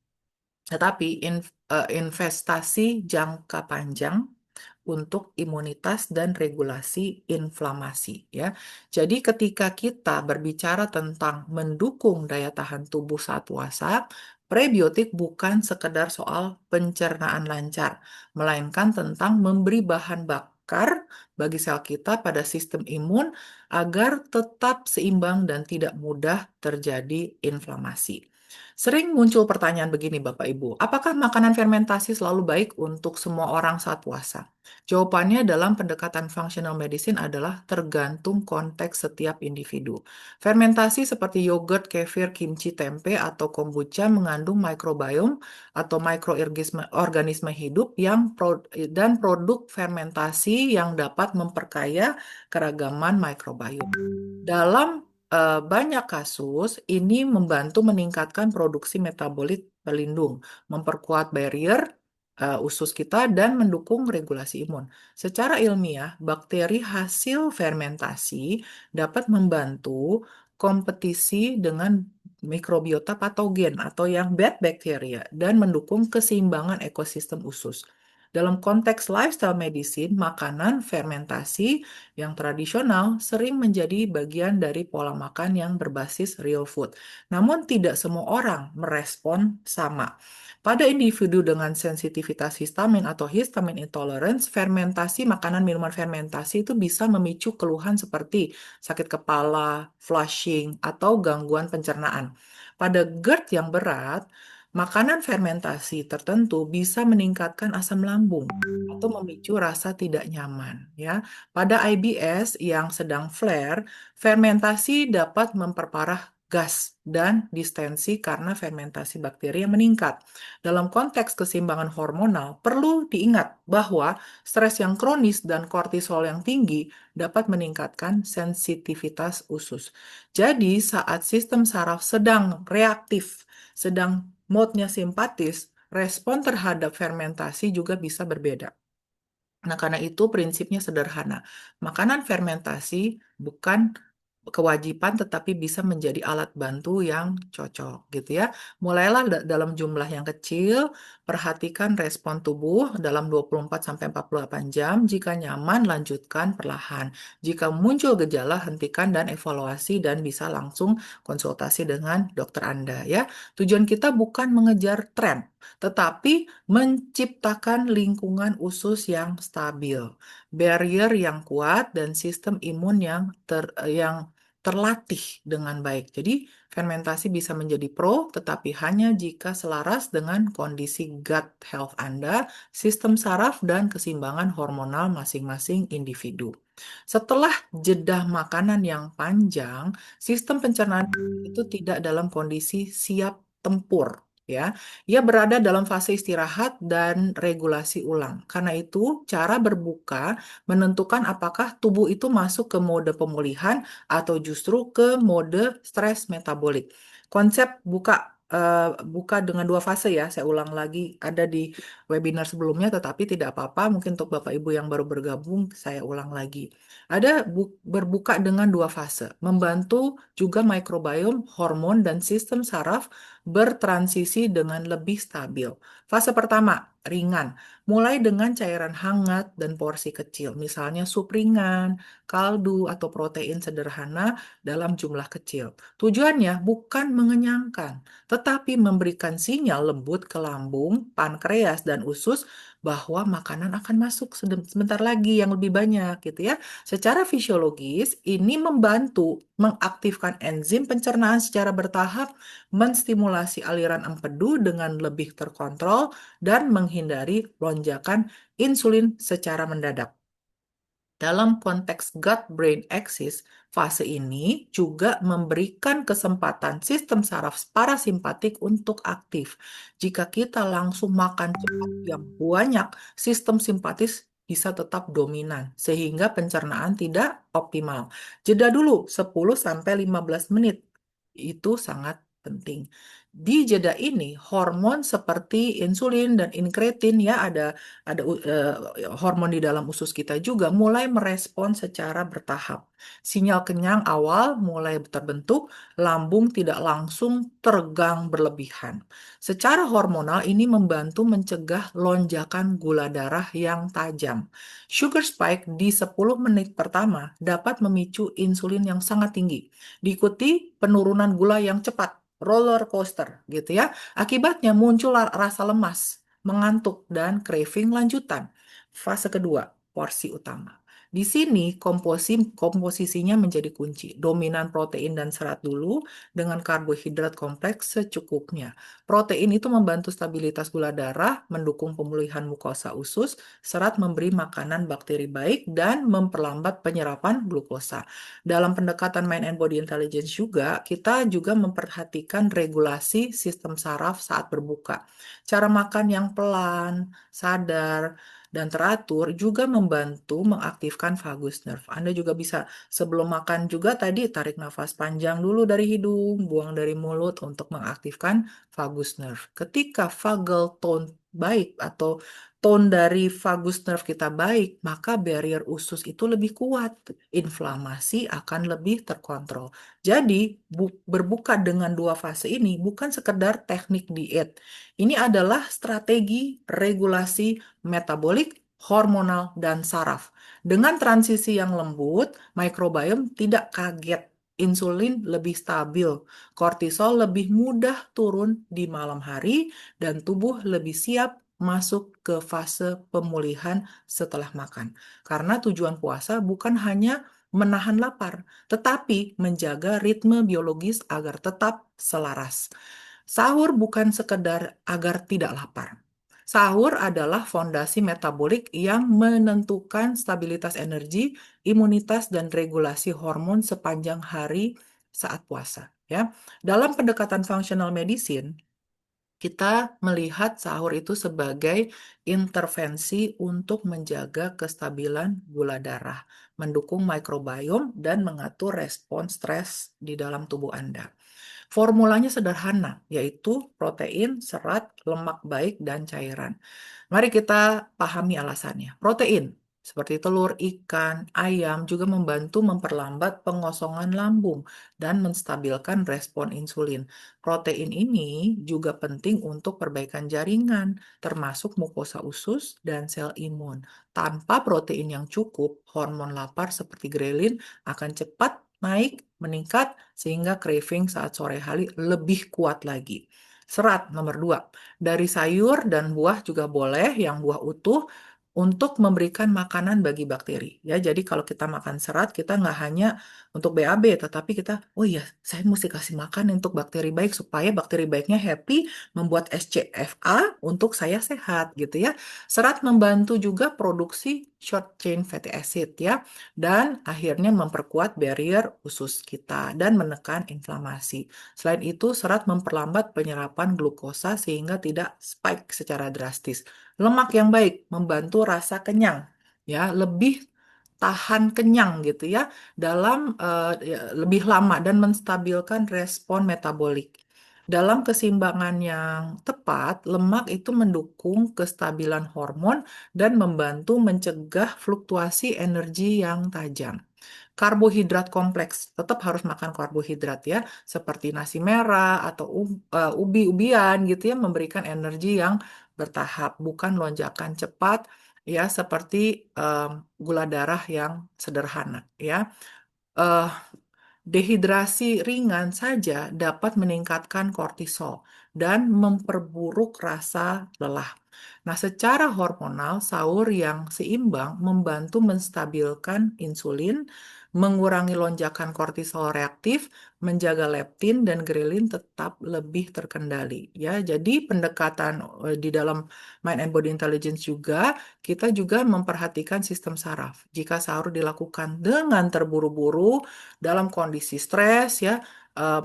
tetapi investasi jangka panjang untuk imunitas dan regulasi inflamasi ya. Jadi ketika kita berbicara tentang mendukung daya tahan tubuh saat puasa, prebiotik bukan sekedar soal pencernaan lancar, melainkan tentang memberi bahan bakar bagi sel kita pada sistem imun agar tetap seimbang dan tidak mudah terjadi inflamasi. Sering muncul pertanyaan begini Bapak Ibu, apakah makanan fermentasi selalu baik untuk semua orang saat puasa? Jawabannya dalam pendekatan functional medicine adalah tergantung konteks setiap individu. Fermentasi seperti yogurt, kefir, kimchi, tempe, atau kombucha mengandung mikrobiom atau mikroorganisme hidup dan produk fermentasi yang dapat memperkaya keragaman mikrobiom. Dalam banyak kasus, ini membantu meningkatkan produksi metabolit pelindung, memperkuat barrier usus kita, dan mendukung regulasi imun. Secara ilmiah, bakteri hasil fermentasi dapat membantu kompetisi dengan mikrobiota patogen atau yang bad bacteria dan mendukung keseimbangan ekosistem usus. Dalam konteks lifestyle medicine, makanan fermentasi yang tradisional sering menjadi bagian dari pola makan yang berbasis real food. Namun tidak semua orang merespon sama. Pada individu dengan sensitivitas histamin atau histamin intolerance, fermentasi makanan minuman fermentasi itu bisa memicu keluhan seperti sakit kepala, flushing, atau gangguan pencernaan. Pada GERD yang berat, makanan fermentasi tertentu bisa meningkatkan asam lambung atau memicu rasa tidak nyaman ya. Pada IBS yang sedang flare, fermentasi dapat memperparah gas dan distensi karena fermentasi bakteri yang meningkat. Dalam konteks keseimbangan hormonal, perlu diingat bahwa stres yang kronis dan kortisol yang tinggi dapat meningkatkan sensitivitas usus. Jadi, saat sistem saraf sedang reaktif, sedang mode-nya simpatis, respon terhadap fermentasi juga bisa berbeda. Nah, karena itu prinsipnya sederhana. Makanan fermentasi bukan kewajiban tetapi bisa menjadi alat bantu yang cocok gitu ya. Mulailah dalam jumlah yang kecil, perhatikan respon tubuh dalam 24 sampai 48 jam. Jika nyaman, lanjutkan perlahan. Jika muncul gejala, hentikan dan evaluasi dan bisa langsung konsultasi dengan dokter Anda ya. Tujuan kita bukan mengejar tren, tetapi menciptakan lingkungan usus yang stabil, barrier yang kuat, dan sistem imun yang terlatih dengan baik. Jadi, fermentasi bisa menjadi pro, tetapi hanya jika selaras dengan kondisi gut health Anda, sistem saraf, dan keseimbangan hormonal masing-masing individu. Setelah jeda makanan yang panjang, sistem pencernaan itu tidak dalam kondisi siap tempur. Ya, ia berada dalam fase istirahat dan regulasi ulang. Karena itu, cara berbuka menentukan apakah tubuh itu masuk ke mode pemulihan atau justru ke mode stres metabolik. Konsep buka dengan dua fase ya, saya ulang lagi, ada di webinar sebelumnya, tetapi tidak apa-apa, mungkin untuk Bapak Ibu yang baru bergabung, saya ulang lagi. Ada berbuka dengan dua fase, membantu juga mikrobiom, hormon, dan sistem saraf bertransisi dengan lebih stabil. Fase pertama, ringan, mulai dengan cairan hangat dan porsi kecil, misalnya sup ringan, kaldu, atau protein sederhana dalam jumlah kecil. Tujuannya bukan mengenyangkan, tetapi memberikan sinyal lembut ke lambung, pankreas, dan usus bahwa makanan akan masuk sebentar lagi yang lebih banyak gitu ya. Secara fisiologis, ini membantu mengaktifkan enzim pencernaan secara bertahap, menstimulasi aliran empedu dengan lebih terkontrol, dan menghindari lonjakan insulin secara mendadak. Dalam konteks gut-brain axis, fase ini juga memberikan kesempatan sistem saraf parasimpatik untuk aktif. Jika kita langsung makan cepat yang banyak, sistem simpatis bisa tetap dominan sehingga pencernaan tidak optimal. Jeda dulu 10 sampai 15 menit. Itu sangat penting. Di jeda ini, hormon seperti insulin dan inkretin ya hormon di dalam usus kita juga mulai merespon secara bertahap. Sinyal kenyang awal mulai terbentuk, lambung tidak langsung tegang berlebihan. Secara hormonal ini membantu mencegah lonjakan gula darah yang tajam. Sugar spike di 10 menit pertama dapat memicu insulin yang sangat tinggi, diikuti penurunan gula yang cepat, roller coaster gitu ya. Akibatnya muncul rasa lemas, mengantuk, dan craving lanjutan. Fase kedua, porsi utama. Di sini komposisinya menjadi kunci. Dominan protein dan serat dulu dengan karbohidrat kompleks secukupnya. Protein itu membantu stabilitas gula darah, mendukung pemulihan mukosa usus, serat memberi makanan bakteri baik, dan memperlambat penyerapan glukosa. Dalam pendekatan mind and body intelligence juga, kita juga memperhatikan regulasi sistem saraf saat berbuka. Cara makan yang pelan, sadar, dan teratur juga membantu mengaktifkan vagus nerve. Anda juga bisa sebelum makan juga tadi tarik nafas panjang dulu dari hidung, buang dari mulut untuk mengaktifkan vagus nerve. Ketika vagal tone baik atau tone dari vagus nerve kita baik, maka barrier usus itu lebih kuat. Inflamasi akan lebih terkontrol. Jadi, berbuka dengan dua fase ini bukan sekedar teknik diet. Ini adalah strategi regulasi metabolik, hormonal, dan saraf. Dengan transisi yang lembut, mikrobiom tidak kaget. Insulin lebih stabil, kortisol lebih mudah turun di malam hari, dan tubuh lebih siap masuk ke fase pemulihan setelah makan. Karena tujuan puasa bukan hanya menahan lapar, tetapi menjaga ritme biologis agar tetap selaras. Sahur bukan sekedar agar tidak lapar. Sahur adalah fondasi metabolik yang menentukan stabilitas energi, imunitas, dan regulasi hormon sepanjang hari saat puasa. Ya, dalam pendekatan functional medicine, kita melihat sahur itu sebagai intervensi untuk menjaga kestabilan gula darah, mendukung mikrobiom, dan mengatur respons stres di dalam tubuh Anda. Formulanya sederhana, yaitu protein, serat, lemak baik, dan cairan. Mari kita pahami alasannya. Protein, seperti telur, ikan, ayam, juga membantu memperlambat pengosongan lambung dan menstabilkan respon insulin. Protein ini juga penting untuk perbaikan jaringan, termasuk mukosa usus dan sel imun. Tanpa protein yang cukup, hormon lapar seperti grelin akan cepat naik, meningkat, sehingga craving saat sore hari lebih kuat lagi. Serat nomor 2, dari sayur dan buah juga boleh, yang buah utuh, untuk memberikan makanan bagi bakteri. Ya, jadi kalau kita makan serat, kita nggak hanya untuk BAB, tetapi kita, oh iya, saya mesti kasih makan untuk bakteri baik supaya bakteri baiknya happy, membuat SCFA untuk saya sehat, gitu ya. Serat membantu juga produksi short chain fatty acid ya, dan akhirnya memperkuat barrier usus kita dan menekan inflamasi. Selain itu, serat memperlambat penyerapan glukosa sehingga tidak spike secara drastis. Lemak yang baik membantu rasa kenyang, ya, lebih tahan kenyang gitu ya, dalam lebih lama dan menstabilkan respon metabolik. Dalam keseimbangan yang tepat, lemak itu mendukung kestabilan hormon dan membantu mencegah fluktuasi energi yang tajam. Karbohidrat kompleks, tetap harus makan karbohidrat ya, seperti nasi merah atau ubi-ubian gitu ya, memberikan energi yang bertahap, bukan lonjakan cepat ya, seperti em, gula darah yang sederhana ya. Eh, Dehidrasi ringan saja dapat meningkatkan kortisol dan memperburuk rasa lelah. Nah, secara hormonal, sahur yang seimbang membantu menstabilkan insulin, mengurangi lonjakan kortisol reaktif, menjaga leptin dan grelin tetap lebih terkendali. Ya, jadi pendekatan di dalam Mind and Body Intelligence juga kita juga memperhatikan sistem saraf. Jika sahur dilakukan dengan terburu-buru dalam kondisi stres ya,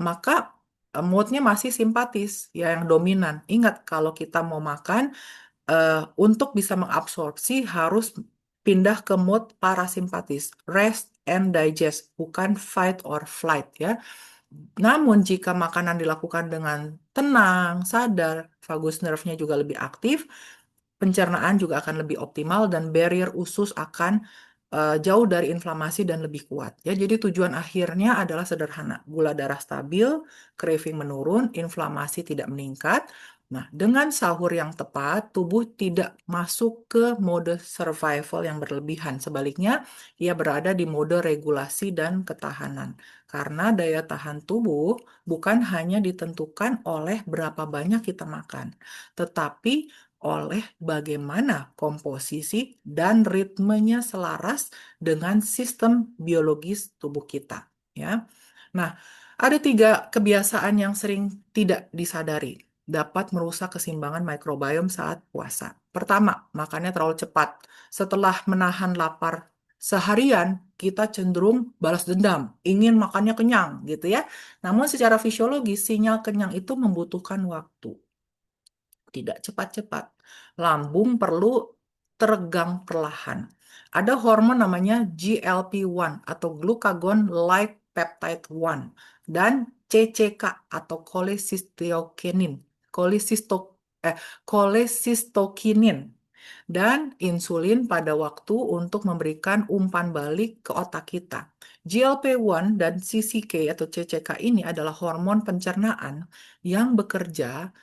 maka moodnya masih simpatis ya yang dominan. Ingat kalau kita mau makan untuk bisa mengabsorpsi harus pindah ke mood parasimpatis, rest and digest, bukan fight or flight ya. Namun jika makanan dilakukan dengan tenang, sadar, vagus nerve-nya juga lebih aktif, pencernaan juga akan lebih optimal dan barrier usus akan jauh dari inflamasi dan lebih kuat. Ya, jadi tujuan akhirnya adalah sederhana. Gula darah stabil, craving menurun, inflamasi tidak meningkat. Nah, dengan sahur yang tepat, tubuh tidak masuk ke mode survival yang berlebihan. Sebaliknya, ia berada di mode regulasi dan ketahanan. Karena daya tahan tubuh bukan hanya ditentukan oleh berapa banyak kita makan, tetapi oleh bagaimana komposisi dan ritmenya selaras dengan sistem biologis tubuh kita, ya. Nah, ada tiga kebiasaan yang sering tidak disadari dapat merusak keseimbangan mikrobiom saat puasa. Pertama, makannya terlalu cepat. Setelah menahan lapar seharian, kita cenderung balas dendam, ingin makannya kenyang, gitu ya. Namun secara fisiologis, sinyal kenyang itu membutuhkan waktu, tidak cepat-cepat. Lambung perlu teregang perlahan. Ada hormon namanya GLP-1 atau glucagon like peptide 1 dan CCK atau cholecystokinin. Cholecysto cholecystokinin dan insulin pada waktu untuk memberikan umpan balik ke otak kita. GLP-1 dan CCK atau CCK ini adalah hormon pencernaan yang bekerja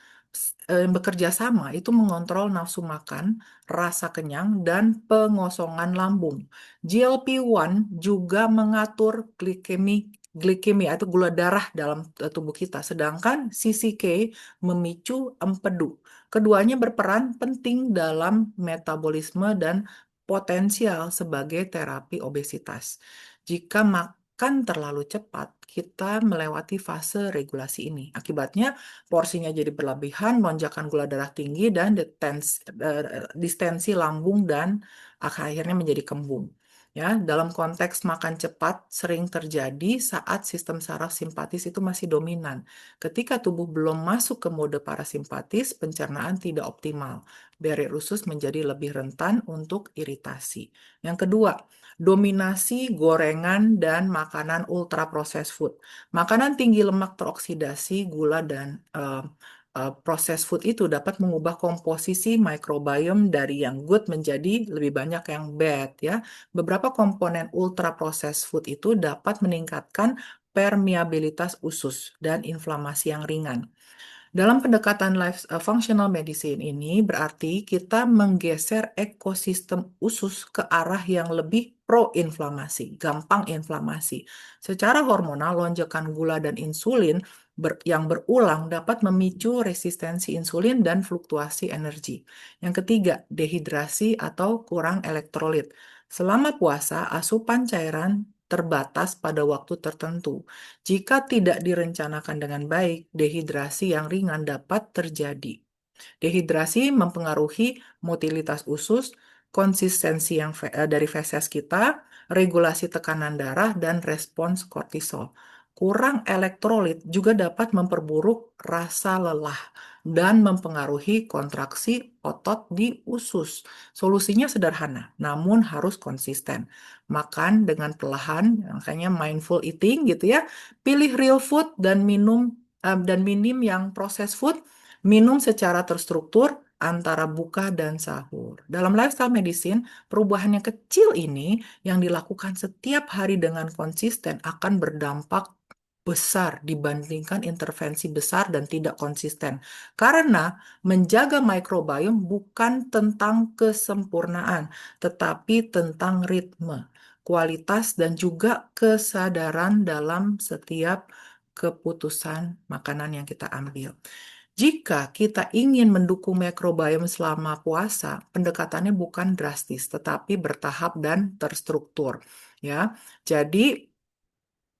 sama itu mengontrol nafsu makan, rasa kenyang, dan pengosongan lambung. GLP-1 juga mengatur glikemi atau gula darah dalam tubuh kita, sedangkan CCK memicu empedu. Keduanya berperan penting dalam metabolisme dan potensial sebagai terapi obesitas. Jika makan terlalu cepat, kita melewati fase regulasi ini. Akibatnya, porsinya jadi berlebihan, lonjakan gula darah tinggi, dan distensi lambung dan akhirnya menjadi kembung. Ya, dalam konteks makan cepat sering terjadi saat sistem saraf simpatis itu masih dominan. Ketika tubuh belum masuk ke mode parasimpatis, pencernaan tidak optimal. Barrier usus menjadi lebih rentan untuk iritasi. Yang kedua, dominasi gorengan dan makanan ultra processed food. Makanan tinggi lemak teroksidasi, gula, dan processed food itu dapat mengubah komposisi microbiome dari yang good menjadi lebih banyak yang bad ya. Beberapa komponen ultra processed food itu dapat meningkatkan permeabilitas usus dan inflamasi yang ringan. Dalam pendekatan life functional medicine ini berarti kita menggeser ekosistem usus ke arah yang lebih pro-inflamasi, gampang inflamasi. Secara hormonal, lonjakan gula dan insulin yang berulang dapat memicu resistensi insulin dan fluktuasi energi. Yang ketiga, dehidrasi atau kurang elektrolit. Selama puasa, asupan cairan terbatas pada waktu tertentu. Jika tidak direncanakan dengan baik, dehidrasi yang ringan dapat terjadi. Dehidrasi mempengaruhi motilitas usus, konsistensi dari feses kita, regulasi tekanan darah, dan respons kortisol. Kurang elektrolit juga dapat memperburuk rasa lelah dan mempengaruhi kontraksi otot di usus. Solusinya sederhana, namun harus konsisten. Makan dengan perlahan, makanya mindful eating gitu ya. Pilih real food dan minim yang processed food. Minum secara terstruktur antara buka dan sahur. Dalam lifestyle medicine, perubahan yang kecil ini yang dilakukan setiap hari dengan konsisten akan berdampak besar dibandingkan intervensi besar dan tidak konsisten. Karena menjaga microbiome bukan tentang kesempurnaan, tetapi tentang ritme, kualitas, dan juga kesadaran dalam setiap keputusan makanan yang kita ambil. Jika kita ingin mendukung microbiome selama puasa, pendekatannya bukan drastis, tetapi bertahap dan terstruktur. Ya, jadi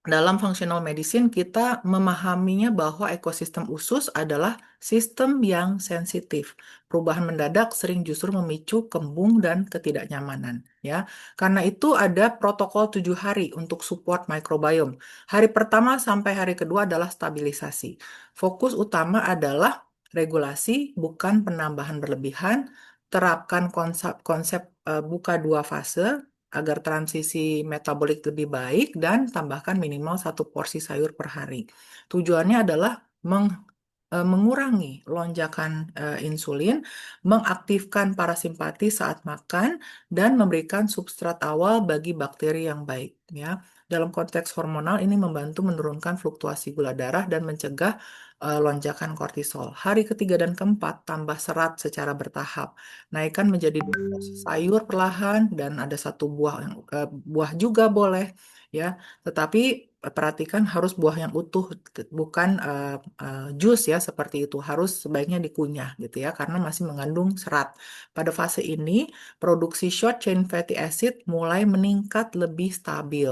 dalam functional medicine, kita memahaminya bahwa ekosistem usus adalah sistem yang sensitif. Perubahan mendadak sering justru memicu kembung dan ketidaknyamanan. Ya, karena itu ada protokol 7 hari untuk support microbiome. Hari pertama sampai hari kedua adalah stabilisasi. Fokus utama adalah regulasi, bukan penambahan berlebihan. Terapkan konsep buka 2 fase agar transisi metabolik lebih baik dan tambahkan minimal 1 porsi sayur per hari. Tujuannya adalah mengurangi lonjakan insulin, mengaktifkan parasimpatis saat makan, dan memberikan substrat awal bagi bakteri yang baik. Ya, dalam konteks hormonal ini membantu menurunkan fluktuasi gula darah dan mencegah lonjakan kortisol. Hari ketiga dan keempat tambah serat secara bertahap. Naikkan menjadi 2 porsi sayur perlahan dan ada 1 buah buah juga boleh ya. Tetapi perhatikan harus buah yang utuh, bukan jus ya seperti itu. Harus sebaiknya dikunyah gitu ya karena masih mengandung serat. Pada fase ini produksi short chain fatty acid mulai meningkat lebih stabil.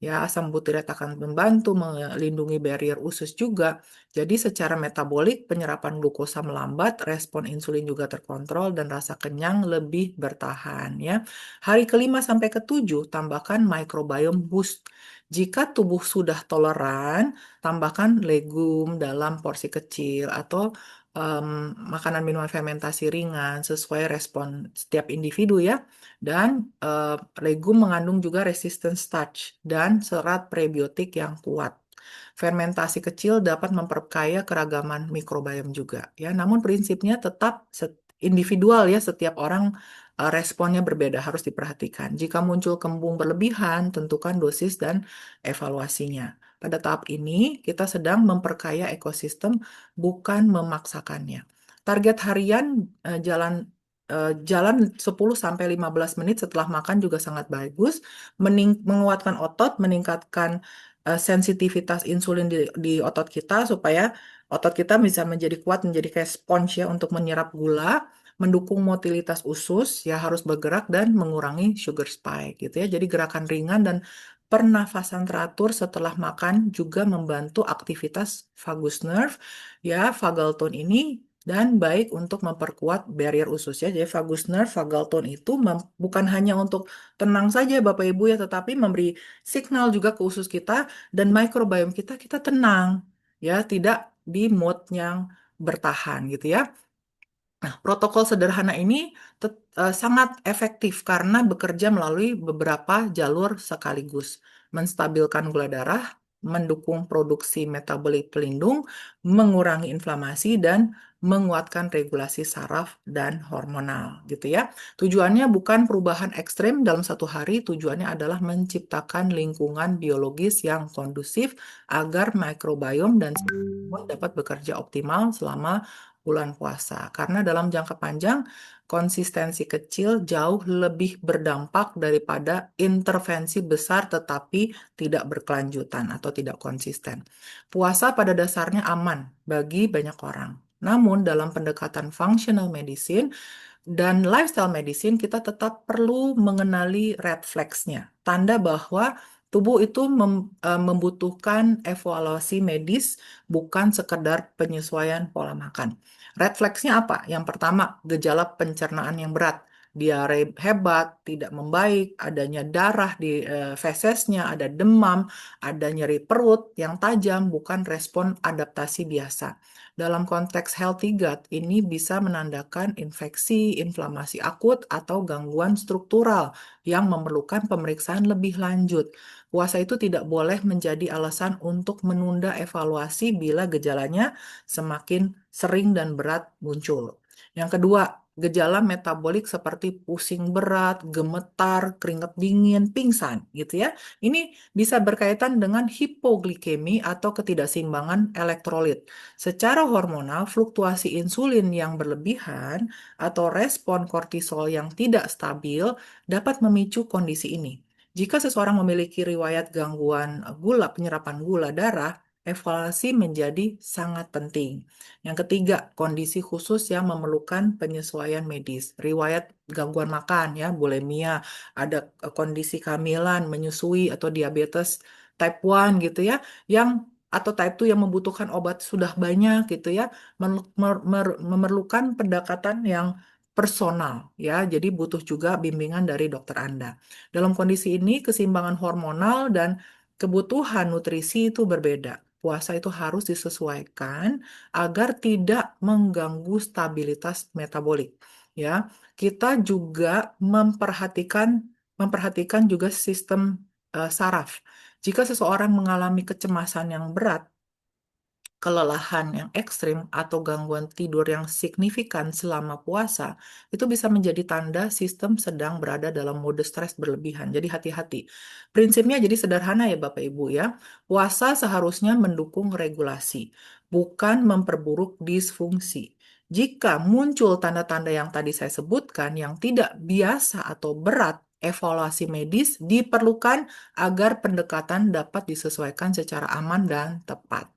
Ya, asam butirat akan membantu melindungi barrier usus juga. Jadi secara metabolik penyerapan glukosa melambat, respon insulin juga terkontrol dan rasa kenyang lebih bertahan ya. Hari kelima sampai ketujuh tambahkan microbiome boost. Jika tubuh sudah toleran, tambahkan legum dalam porsi kecil atau em, makanan minuman fermentasi ringan sesuai respon setiap individu ya. Dan legum mengandung juga resistant starch dan serat prebiotik yang kuat. Fermentasi kecil dapat memperkaya keragaman mikrobiom juga ya. Namun prinsipnya tetap individual ya, setiap orang responnya berbeda harus diperhatikan. Jika muncul kembung berlebihan, tentukan dosis dan evaluasinya. Pada tahap ini, kita sedang memperkaya ekosistem, bukan memaksakannya. Target harian jalan 10 sampai 15 menit setelah makan juga sangat bagus, menguatkan otot, meningkatkan sensitivitas insulin di otot kita supaya otot kita bisa menjadi kuat, menjadi kayak sponge ya untuk menyerap gula, mendukung motilitas usus ya harus bergerak dan mengurangi sugar spike gitu ya. Jadi gerakan ringan dan pernafasan teratur setelah makan juga membantu aktivitas vagus nerve ya, vagal tone ini dan baik untuk memperkuat barrier usus ya. Jadi vagus nerve, vagal tone itu bukan hanya untuk tenang saja Bapak Ibu ya, tetapi memberi signal juga ke usus kita dan microbiome kita, kita tenang ya, tidak di mode yang bertahan gitu ya. Nah, protokol sederhana ini sangat efektif karena bekerja melalui beberapa jalur sekaligus, menstabilkan gula darah, mendukung produksi metabolik pelindung, mengurangi inflamasi, dan menguatkan regulasi saraf dan hormonal, gitu ya. Tujuannya bukan perubahan ekstrem dalam 1 hari, tujuannya adalah menciptakan lingkungan biologis yang kondusif agar mikrobiom dan sistem imun dapat bekerja optimal selama bulan puasa. Karena dalam jangka panjang, konsistensi kecil jauh lebih berdampak daripada intervensi besar tetapi tidak berkelanjutan atau tidak konsisten. Puasa pada dasarnya aman bagi banyak orang. Namun dalam pendekatan functional medicine, dan lifestyle medicine, kita tetap perlu mengenali red flags-nya. Tanda bahwa tubuh itu membutuhkan evaluasi medis, bukan sekedar penyesuaian pola makan. Red flags-nya apa? Yang pertama, gejala pencernaan yang berat. Diare hebat, tidak membaik, adanya darah di fesesnya, ada demam, ada nyeri perut yang tajam, bukan respon adaptasi biasa. Dalam konteks healthy gut, ini bisa menandakan infeksi, inflamasi akut, atau gangguan struktural yang memerlukan pemeriksaan lebih lanjut. Puasa itu tidak boleh menjadi alasan untuk menunda evaluasi bila gejalanya semakin sering dan berat muncul. Yang kedua, gejala metabolik seperti pusing berat, gemetar, keringat dingin, pingsan, gitu ya. Ini bisa berkaitan dengan hipoglikemi atau ketidakseimbangan elektrolit. Secara hormonal, fluktuasi insulin yang berlebihan atau respon kortisol yang tidak stabil dapat memicu kondisi ini. Jika seseorang memiliki riwayat gangguan gula, penyerapan gula darah, evaluasi menjadi sangat penting. Yang ketiga, kondisi khusus yang memerlukan penyesuaian medis. Riwayat gangguan makan ya, bulimia, ada kondisi kehamilan, menyusui atau diabetes type 1 gitu ya, yang atau type 2 yang membutuhkan obat sudah banyak gitu ya, memerlukan pendekatan yang personal ya. Jadi butuh juga bimbingan dari dokter Anda. Dalam kondisi ini, keseimbangan hormonal dan kebutuhan nutrisi itu berbeda. Puasa itu harus disesuaikan agar tidak mengganggu stabilitas metabolik. Ya, kita juga memperhatikan juga sistem saraf. Jika seseorang mengalami kecemasan yang berat, kelelahan yang ekstrim atau gangguan tidur yang signifikan selama puasa, itu bisa menjadi tanda sistem sedang berada dalam mode stres berlebihan. Jadi hati-hati. Prinsipnya jadi sederhana ya Bapak Ibu ya. Puasa seharusnya mendukung regulasi, bukan memperburuk disfungsi. Jika muncul tanda-tanda yang tadi saya sebutkan yang tidak biasa atau berat, evaluasi medis diperlukan agar pendekatan dapat disesuaikan secara aman dan tepat.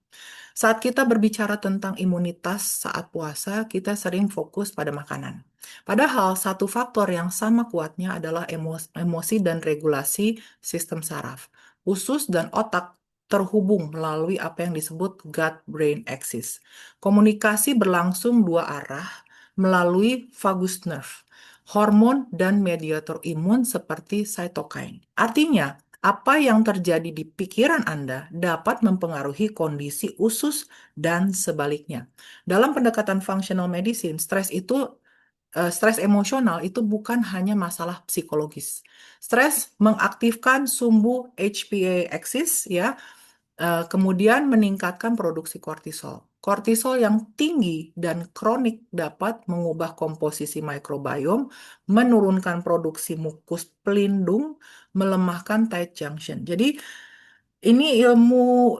Saat kita berbicara tentang imunitas saat puasa, kita sering fokus pada makanan. Padahal satu faktor yang sama kuatnya adalah emosi dan regulasi sistem saraf. Usus dan otak terhubung melalui apa yang disebut gut-brain axis. Komunikasi berlangsung dua arah melalui vagus nerve, hormon dan mediator imun seperti cytokine. Artinya, apa yang terjadi di pikiran Anda dapat mempengaruhi kondisi usus dan sebaliknya. Dalam pendekatan functional medicine, stres emosional itu bukan hanya masalah psikologis. Stres mengaktifkan sumbu HPA axis ya, kemudian meningkatkan produksi kortisol. Kortisol yang tinggi dan kronik dapat mengubah komposisi mikrobiom, menurunkan produksi mukus pelindung, melemahkan tight junction. Jadi ini ilmu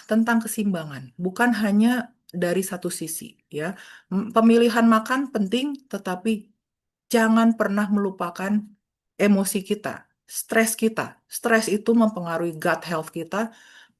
tentang keseimbangan, bukan hanya dari satu sisi ya. Pemilihan makan penting, tetapi jangan pernah melupakan emosi kita, stres kita. Stres itu mempengaruhi gut health kita,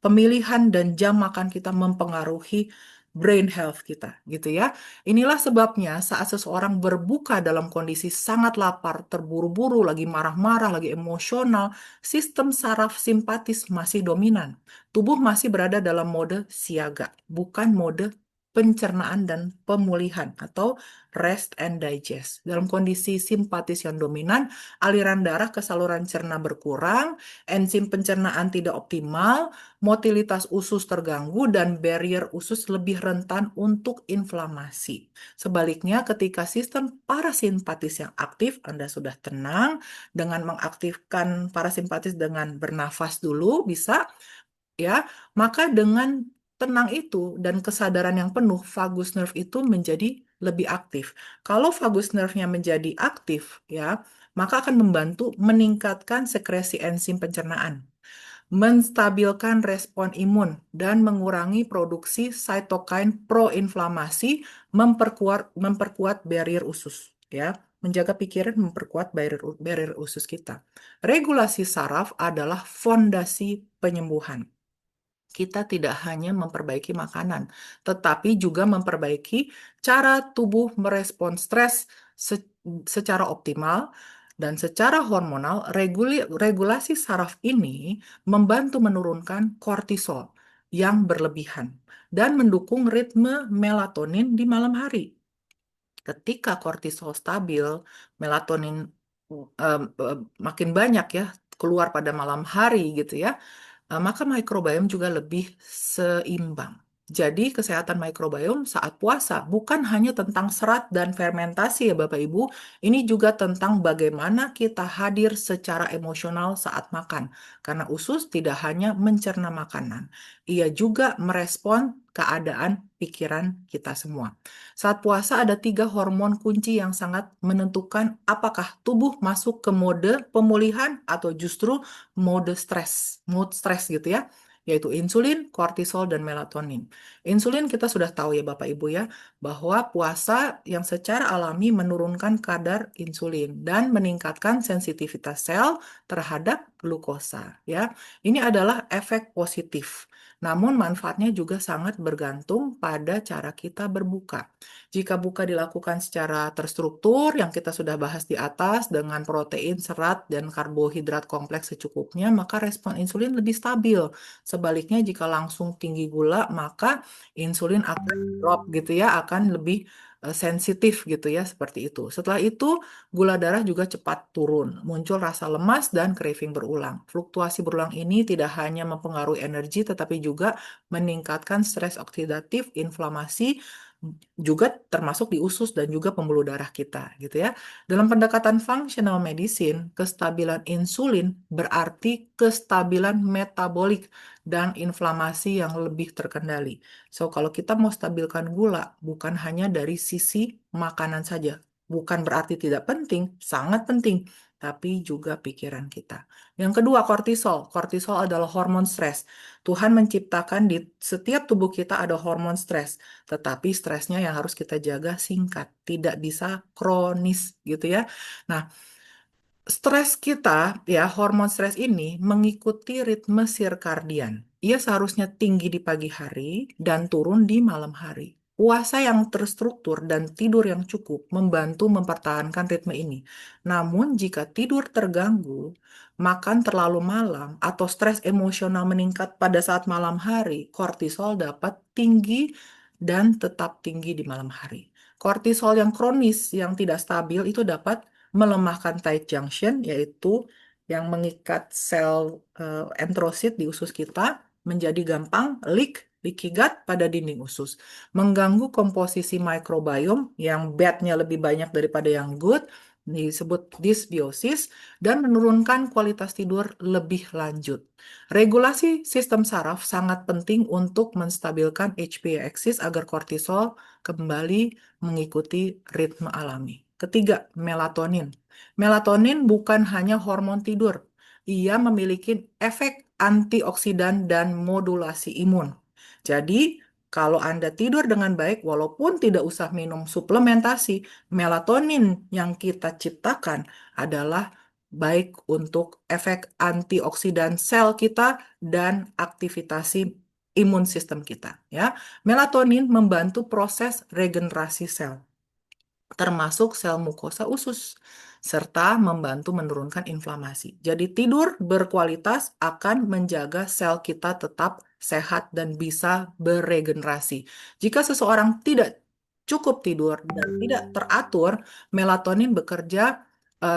pemilihan dan jam makan kita mempengaruhi brain health kita, gitu ya. Inilah sebabnya saat seseorang berbuka dalam kondisi sangat lapar, terburu-buru, lagi marah-marah, lagi emosional, sistem saraf simpatis masih dominan. Tubuh masih berada dalam mode siaga, bukan mode pencernaan dan pemulihan atau rest and digest. Dalam kondisi simpatis yang dominan, aliran darah ke saluran cerna berkurang, enzim pencernaan tidak optimal, motilitas usus terganggu, dan barrier usus lebih rentan untuk inflamasi. Sebaliknya, ketika sistem parasimpatis yang aktif, Anda sudah tenang dengan mengaktifkan parasimpatis dengan bernafas dulu, bisa ya, maka dengan tenang itu dan kesadaran yang penuh, vagus nerve itu menjadi lebih aktif. Kalau vagus nerve-nya menjadi aktif, ya, maka akan membantu meningkatkan sekresi enzim pencernaan, menstabilkan respon imun, dan mengurangi produksi cytokine proinflamasi, memperkuat barrier usus, ya, menjaga pikiran, memperkuat barrier usus kita. Regulasi saraf adalah fondasi penyembuhan. Kita tidak hanya memperbaiki makanan, tetapi juga memperbaiki cara tubuh merespon stres secara optimal dan secara hormonal. Regulasi saraf ini membantu menurunkan kortisol yang berlebihan dan mendukung ritme melatonin di malam hari. Ketika kortisol stabil, melatonin makin banyak ya keluar pada malam hari gitu ya, maka mikrobiom juga lebih seimbang. Jadi kesehatan mikrobiom saat puasa bukan hanya tentang serat dan fermentasi ya Bapak Ibu, ini juga tentang bagaimana kita hadir secara emosional saat makan. Karena usus tidak hanya mencerna makanan, ia juga merespon keadaan pikiran kita semua. Saat puasa ada tiga hormon kunci yang sangat menentukan apakah tubuh masuk ke mode pemulihan atau justru mood stres gitu ya, yaitu insulin, kortisol, dan melatonin. Insulin kita sudah tahu ya Bapak Ibu ya, bahwa puasa yang secara alami menurunkan kadar insulin dan meningkatkan sensitivitas sel terhadap glukosa ya. Ini adalah efek positif. Namun manfaatnya juga sangat bergantung pada cara kita berbuka. Jika buka dilakukan secara terstruktur yang kita sudah bahas di atas dengan protein, serat, dan karbohidrat kompleks secukupnya, maka respon insulin lebih stabil. Sebaliknya jika langsung tinggi gula, maka insulin akan drop gitu ya, akan lebih sensitif gitu ya, seperti itu. Setelah itu, gula darah juga cepat turun, muncul rasa lemas dan craving berulang. Fluktuasi berulang ini tidak hanya mempengaruhi energi, tetapi juga meningkatkan stres oksidatif, inflamasi, juga termasuk di usus dan juga pembuluh darah kita, gitu ya. Dalam pendekatan functional medicine, kestabilan insulin berarti kestabilan metabolik dan inflamasi yang lebih terkendali. So, kalau kita mau stabilkan gula, bukan hanya dari sisi makanan saja. Bukan berarti tidak penting, sangat penting, tapi juga pikiran kita. Yang kedua, kortisol. Kortisol adalah hormon stres. Tuhan menciptakan di setiap tubuh kita ada hormon stres, tetapi stresnya yang harus kita jaga singkat, tidak bisa kronis gitu ya. Nah, stres kita, ya, hormon stres ini mengikuti ritme sirkadian. Ia seharusnya tinggi di pagi hari dan turun di malam hari. Puasa yang terstruktur dan tidur yang cukup membantu mempertahankan ritme ini. Namun, jika tidur terganggu, makan terlalu malam, atau stres emosional meningkat pada saat malam hari, kortisol dapat tinggi dan tetap tinggi di malam hari. Kortisol yang kronis, yang tidak stabil, itu dapat melemahkan tight junction, yaitu yang mengikat sel enterosit di usus kita menjadi gampang leaky gut pada dinding usus, mengganggu komposisi microbiome yang badnya lebih banyak daripada yang good, disebut dysbiosis, dan menurunkan kualitas tidur lebih lanjut. Regulasi sistem saraf sangat penting untuk menstabilkan HPA axis agar kortisol kembali mengikuti ritme alami. Ketiga, melatonin. Melatonin bukan hanya hormon tidur. Ia memiliki efek antioksidan dan modulasi imun. Jadi, kalau Anda tidur dengan baik, walaupun tidak usah minum suplementasi, melatonin yang kita ciptakan adalah baik untuk efek antioksidan sel kita dan aktivasi imun sistem kita. Ya, melatonin membantu proses regenerasi sel termasuk sel mukosa usus, serta membantu menurunkan inflamasi. Jadi tidur berkualitas akan menjaga sel kita tetap sehat dan bisa beregenerasi. Jika seseorang tidak cukup tidur dan tidak teratur, melatonin bekerja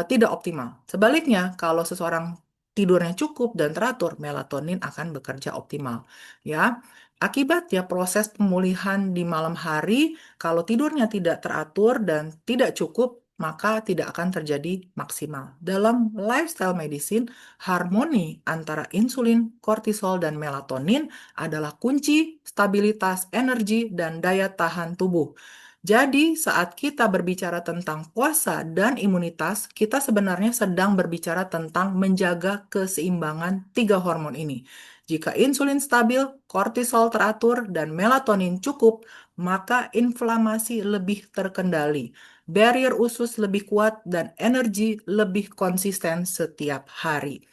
tidak optimal. Sebaliknya, kalau seseorang tidurnya cukup dan teratur, melatonin akan bekerja optimal. Ya, akibatnya proses pemulihan di malam hari kalau tidurnya tidak teratur dan tidak cukup, maka tidak akan terjadi maksimal. Dalam lifestyle medicine, harmoni antara insulin, kortisol, dan melatonin adalah kunci stabilitas energi dan daya tahan tubuh. Jadi, saat kita berbicara tentang puasa dan imunitas, kita sebenarnya sedang berbicara tentang menjaga keseimbangan tiga hormon ini. Jika insulin stabil, kortisol teratur, dan melatonin cukup, maka inflamasi lebih terkendali, barrier usus lebih kuat, dan energi lebih konsisten setiap hari.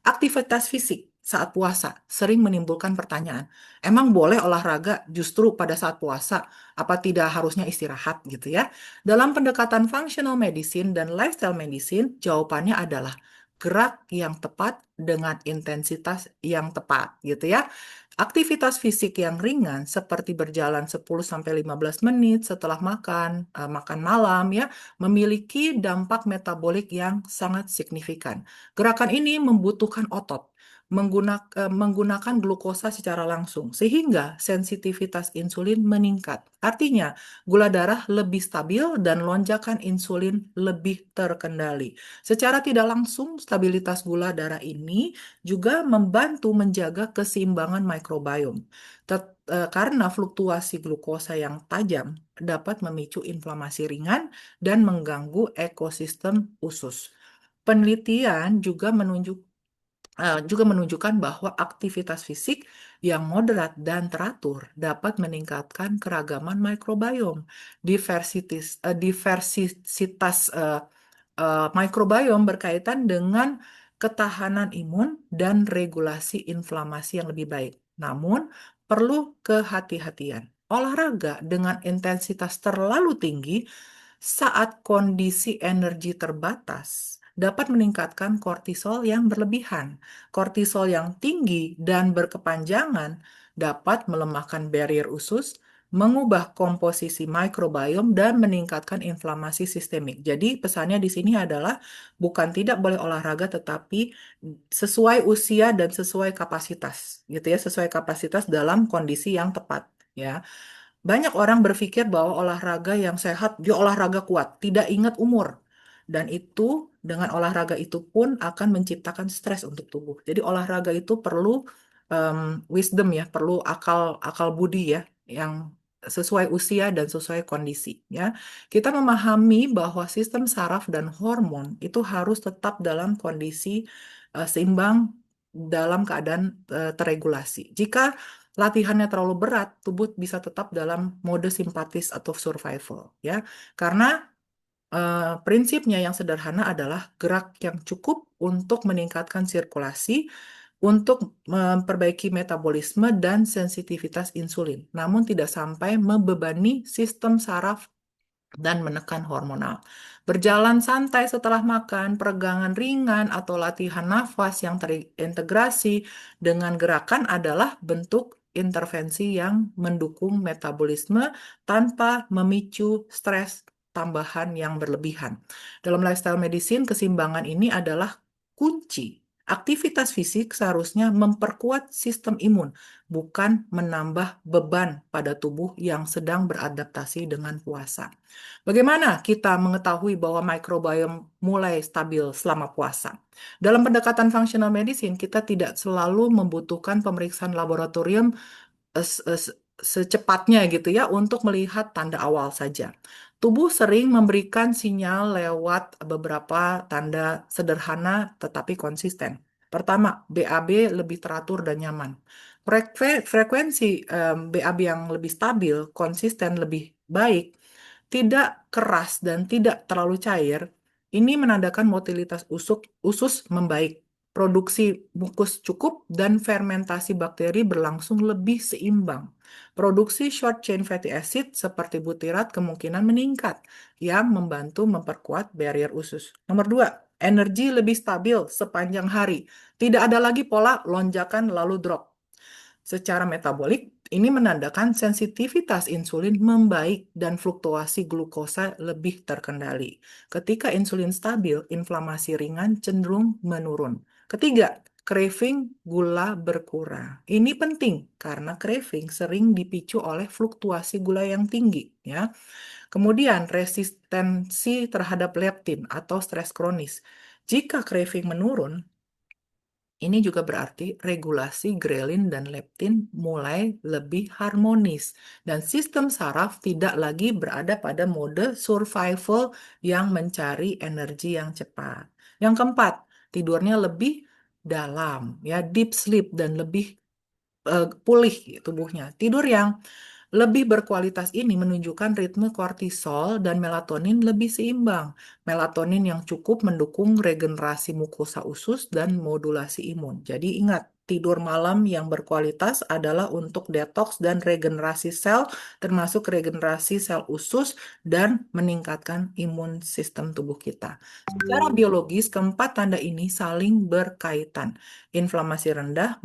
Aktivitas fisik saat puasa sering menimbulkan pertanyaan, emang boleh olahraga justru pada saat puasa? Apa tidak harusnya istirahat gitu ya? Dalam pendekatan functional medicine dan lifestyle medicine, jawabannya adalah gerak yang tepat dengan intensitas yang tepat gitu ya. Aktivitas fisik yang ringan seperti berjalan 10-15 menit setelah makan, makan malam ya, memiliki dampak metabolik yang sangat signifikan. Gerakan ini membutuhkan otot, menggunakan glukosa secara langsung, sehingga sensitivitas insulin meningkat. Artinya, gula darah lebih stabil dan lonjakan insulin lebih terkendali. Secara tidak langsung, stabilitas gula darah ini juga membantu menjaga keseimbangan mikrobiom. Karena fluktuasi glukosa yang tajam dapat memicu inflamasi ringan dan mengganggu ekosistem usus. Penelitian juga menunjukkan bahwa aktivitas fisik yang moderat dan teratur dapat meningkatkan keragaman mikrobiom. Diversitas mikrobiom berkaitan dengan ketahanan imun dan regulasi inflamasi yang lebih baik. Namun, perlu kehati-hatian. Olahraga dengan intensitas terlalu tinggi saat kondisi energi terbatas dapat meningkatkan kortisol yang berlebihan. Kortisol yang tinggi dan berkepanjangan dapat melemahkan barrier usus, mengubah komposisi mikrobiom, dan meningkatkan inflamasi sistemik. Jadi pesannya di sini adalah bukan tidak boleh olahraga, tetapi sesuai usia dan sesuai kapasitas, gitu ya, sesuai kapasitas dalam kondisi yang tepat, ya. Banyak orang berpikir bahwa olahraga yang sehat, dia olahraga kuat, tidak ingat umur. Dan itu, dengan olahraga itu pun akan menciptakan stres untuk tubuh. Jadi olahraga itu perlu em, wisdom ya, perlu akal akal budi ya, yang sesuai usia dan sesuai kondisi ya. Kita memahami bahwa sistem saraf dan hormon itu harus tetap dalam kondisi seimbang dalam keadaan terregulasi. Jika latihannya terlalu berat, tubuh bisa tetap dalam mode simpatis atau survival ya. Karena prinsipnya yang sederhana adalah gerak yang cukup untuk meningkatkan sirkulasi, untuk memperbaiki metabolisme dan sensitivitas insulin, namun tidak sampai membebani sistem saraf dan menekan hormonal. Berjalan santai setelah makan, peregangan ringan, atau latihan nafas yang terintegrasi dengan gerakan adalah bentuk intervensi yang mendukung metabolisme tanpa memicu stres tambahan yang berlebihan. Dalam lifestyle medicine, keseimbangan ini adalah kunci. Aktivitas fisik seharusnya memperkuat sistem imun, bukan menambah beban pada tubuh yang sedang beradaptasi dengan puasa. Bagaimana kita mengetahui bahwa mikrobiom mulai stabil selama puasa? Dalam pendekatan functional medicine, kita tidak selalu membutuhkan pemeriksaan laboratorium secepatnya gitu ya untuk melihat tanda awal saja. Tubuh sering memberikan sinyal lewat beberapa tanda sederhana tetapi konsisten. Pertama, BAB lebih teratur dan nyaman. Frekuensi BAB yang lebih stabil, konsisten, lebih baik, tidak keras dan tidak terlalu cair, ini menandakan motilitas usus membaik, produksi mukus cukup, dan fermentasi bakteri berlangsung lebih seimbang. Produksi short chain fatty acid seperti butirat kemungkinan meningkat, yang membantu memperkuat barrier usus. Nomor dua, energi lebih stabil sepanjang hari. Tidak ada lagi pola lonjakan lalu drop. Secara metabolik, ini menandakan sensitivitas insulin membaik dan fluktuasi glukosa lebih terkendali. Ketika insulin stabil, inflamasi ringan cenderung menurun. Ketiga, craving gula berkurang. Ini penting karena craving sering dipicu oleh fluktuasi gula yang tinggi, ya. Kemudian, resistensi terhadap leptin atau stres kronis. Jika craving menurun, ini juga berarti regulasi grelin dan leptin mulai lebih harmonis dan sistem saraf tidak lagi berada pada mode survival yang mencari energi yang cepat. Yang keempat, tidurnya lebih dalam, ya, deep sleep dan lebih pulih tubuhnya. Tidur yang lebih berkualitas ini menunjukkan ritme kortisol dan melatonin lebih seimbang. Melatonin yang cukup mendukung regenerasi mukosa usus dan modulasi imun. Jadi ingat, tidur malam yang berkualitas adalah untuk detoks dan regenerasi sel, termasuk regenerasi sel usus dan meningkatkan imun sistem tubuh kita. Secara biologis, keempat tanda ini saling berkaitan. Inflamasi rendah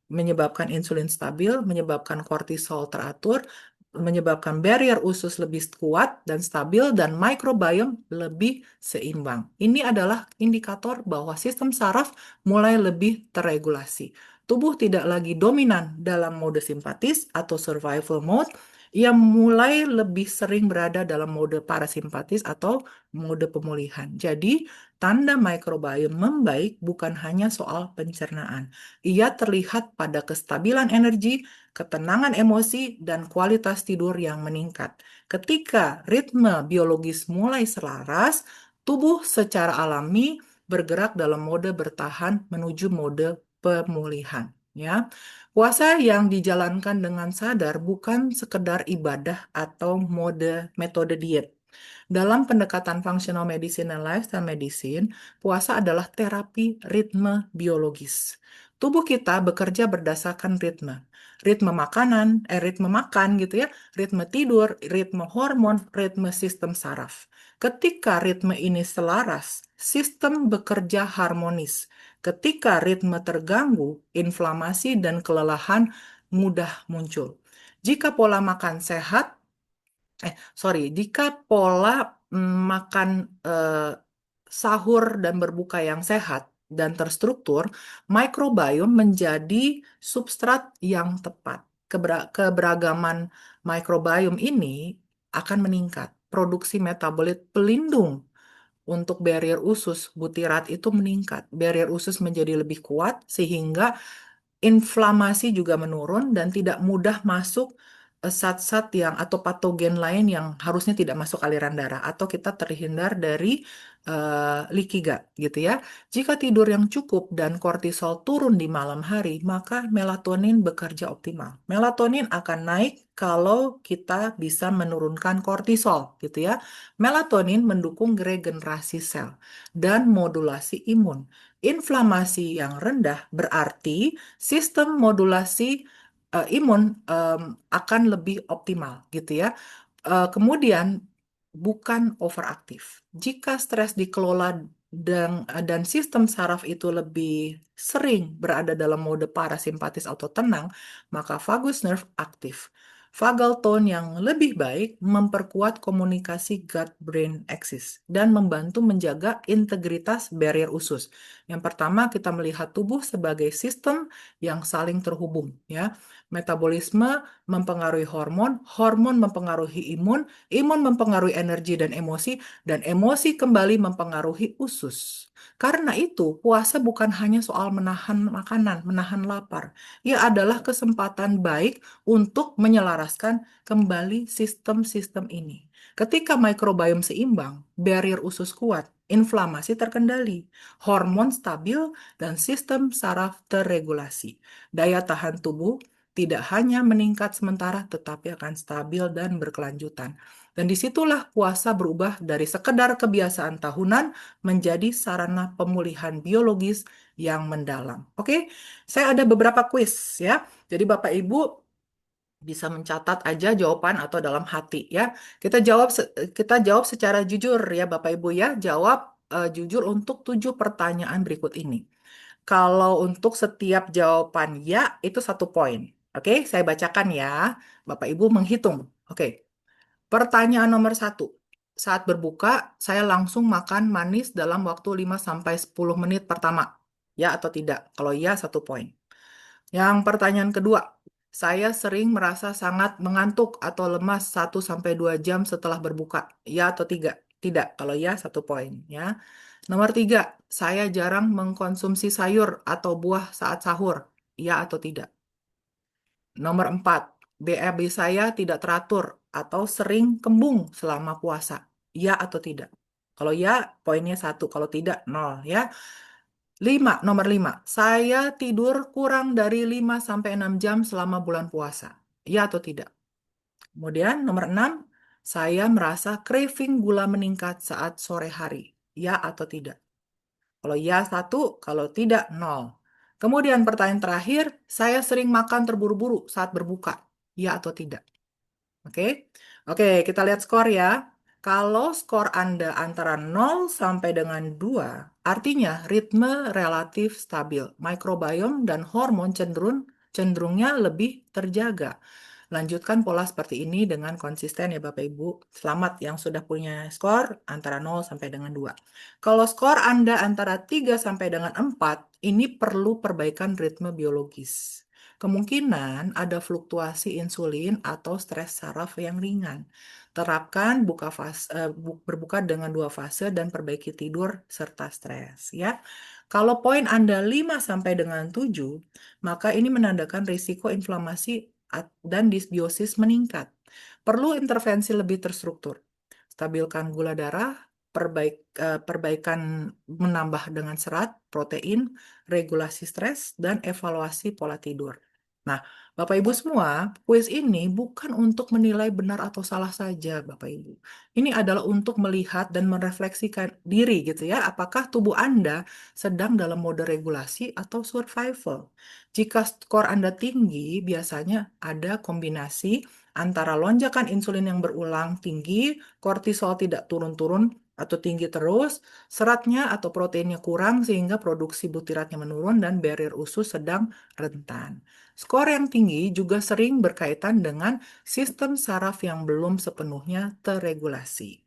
menyebabkan insulin stabil, menyebabkan kortisol teratur, menyebabkan barrier usus lebih kuat dan stabil dan microbiome lebih seimbang. Ini adalah indikator bahwa sistem saraf mulai lebih terregulasi. Tubuh tidak lagi dominan dalam mode simpatis atau survival mode, ia mulai lebih sering berada dalam mode parasimpatis atau mode pemulihan. Jadi, tanda microbiome membaik bukan hanya soal pencernaan. Ia terlihat pada kestabilan energi, ketenangan emosi, dan kualitas tidur yang meningkat. Ketika ritme biologis mulai selaras, tubuh secara alami bergerak dalam mode bertahan menuju mode pemulihan. Ya, puasa yang dijalankan dengan sadar bukan sekedar ibadah atau metode diet. Dalam pendekatan functional medicine dan lifestyle medicine, puasa adalah terapi ritme biologis. Tubuh kita bekerja berdasarkan ritme. Ritme makan gitu ya, ritme tidur, ritme hormon, ritme sistem saraf. Ketika ritme ini selaras, sistem bekerja harmonis. Ketika ritme terganggu, inflamasi dan kelelahan mudah muncul. Jika pola makan sehat, jika pola makan sahur dan berbuka yang sehat dan terstruktur, microbiome menjadi substrat yang tepat. Keberagaman microbiome ini akan meningkat. Produksi metabolit pelindung untuk barrier usus butirat itu meningkat. Barrier usus menjadi lebih kuat sehingga inflamasi juga menurun dan tidak mudah masuk zat-zat yang atau patogen lain yang harusnya tidak masuk aliran darah atau kita terhindar dari leaky gut gitu ya. Jika tidur yang cukup dan kortisol turun di malam hari, maka melatonin bekerja optimal. Melatonin akan naik kalau kita bisa menurunkan kortisol gitu ya. Melatonin mendukung regenerasi sel dan modulasi imun. Inflamasi yang rendah berarti sistem modulasi imun akan lebih optimal gitu ya. Kemudian bukan overaktif. Jika stres dikelola dan sistem saraf itu lebih sering berada dalam mode parasimpatis atau tenang, maka vagus nerve aktif. Vagal tone yang lebih baik memperkuat komunikasi gut-brain axis dan membantu menjaga integritas barrier usus. Yang pertama, kita melihat tubuh sebagai sistem yang saling terhubung, ya. Metabolisme mempengaruhi hormon, hormon mempengaruhi imun, imun mempengaruhi energi dan emosi kembali mempengaruhi usus. Karena itu, puasa bukan hanya soal menahan makanan, menahan lapar. Ia adalah kesempatan baik untuk menyelaraskan kembali sistem-sistem ini. Ketika microbiome seimbang, barrier usus kuat, inflamasi terkendali, hormon stabil, dan sistem saraf terregulasi. Daya tahan tubuh tidak hanya meningkat sementara, tetapi akan stabil dan berkelanjutan. Dan disitulah puasa berubah dari sekedar kebiasaan tahunan menjadi sarana pemulihan biologis yang mendalam. Oke, saya ada beberapa kuis ya. Jadi Bapak Ibu bisa mencatat aja jawaban atau dalam hati ya. Kita jawab secara jujur ya Bapak Ibu ya. Jawab jujur untuk 7 pertanyaan berikut ini. Kalau untuk setiap jawaban ya itu 1 poin. Oke, saya bacakan ya. Bapak Ibu menghitung. Oke, pertanyaan nomor 1. Saat berbuka, saya langsung makan manis dalam waktu 5 sampai 10 menit pertama. Ya atau tidak? Kalau ya, 1 poin. Yang pertanyaan kedua, saya sering merasa sangat mengantuk atau lemas 1 sampai 2 jam setelah berbuka. Ya atau tidak? Tidak. Kalau ya, 1 poin. Ya. Nomor 3, saya jarang mengkonsumsi sayur atau buah saat sahur. Ya atau tidak? Nomor 4, BAB saya tidak teratur atau sering kembung selama puasa. Ya atau tidak? Kalau ya, poinnya 1. Kalau tidak, 0 ya. Nomor 5, saya tidur kurang dari 5 sampai 6 jam selama bulan puasa. Ya atau tidak? Kemudian nomor 6, saya merasa craving gula meningkat saat sore hari. Ya atau tidak? Kalau ya 1, kalau tidak 0. Kemudian pertanyaan terakhir, saya sering makan terburu-buru saat berbuka. Ya atau tidak? Oke. Oke, kita lihat skor ya. Kalau skor Anda antara 0 sampai dengan 2, artinya ritme relatif stabil. Mikrobiom dan hormon cenderungnya lebih terjaga. Lanjutkan pola seperti ini dengan konsisten ya Bapak Ibu. Selamat yang sudah punya skor antara 0 sampai dengan 2. Kalau skor Anda antara 3 sampai dengan 4, ini perlu perbaikan ritme biologis. Kemungkinan ada fluktuasi insulin atau stres saraf yang ringan. Terapkan berbuka dengan 2 fase dan perbaiki tidur serta stres ya. Kalau poin Anda 5 sampai dengan 7, maka ini menandakan risiko inflamasi dan disbiosis meningkat. Perlu intervensi lebih terstruktur. Stabilkan gula darah, perbaikan menambah dengan serat, protein, regulasi stres, dan evaluasi pola tidur. Nah, Bapak Ibu semua, kuis ini bukan untuk menilai benar atau salah saja, Bapak Ibu. Ini adalah untuk melihat dan merefleksikan diri gitu ya, apakah tubuh Anda sedang dalam mode regulasi atau survival. Jika skor Anda tinggi, biasanya ada kombinasi antara lonjakan insulin yang berulang tinggi, kortisol tidak turun-turun atau tinggi terus, seratnya atau proteinnya kurang sehingga produksi butiratnya menurun dan barrier usus sedang rentan. Skor yang tinggi juga sering berkaitan dengan sistem saraf yang belum sepenuhnya terregulasi.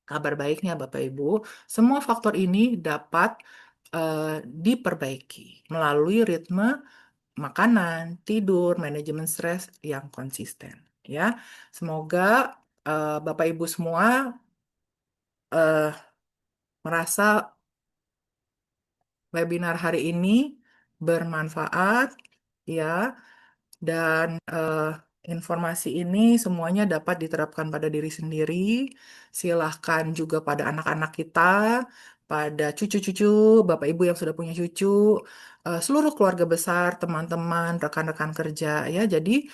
Kabar baiknya Bapak Ibu, semua faktor ini dapat diperbaiki melalui ritme makanan, tidur, manajemen stres yang konsisten. Ya, semoga Bapak Ibu semua eh, merasa webinar hari ini bermanfaat, ya, dan informasi ini semuanya dapat diterapkan pada diri sendiri. Silahkan juga pada anak-anak kita, pada cucu-cucu, Bapak Ibu yang sudah punya cucu, seluruh keluarga besar, teman-teman, rekan-rekan kerja, ya. Jadi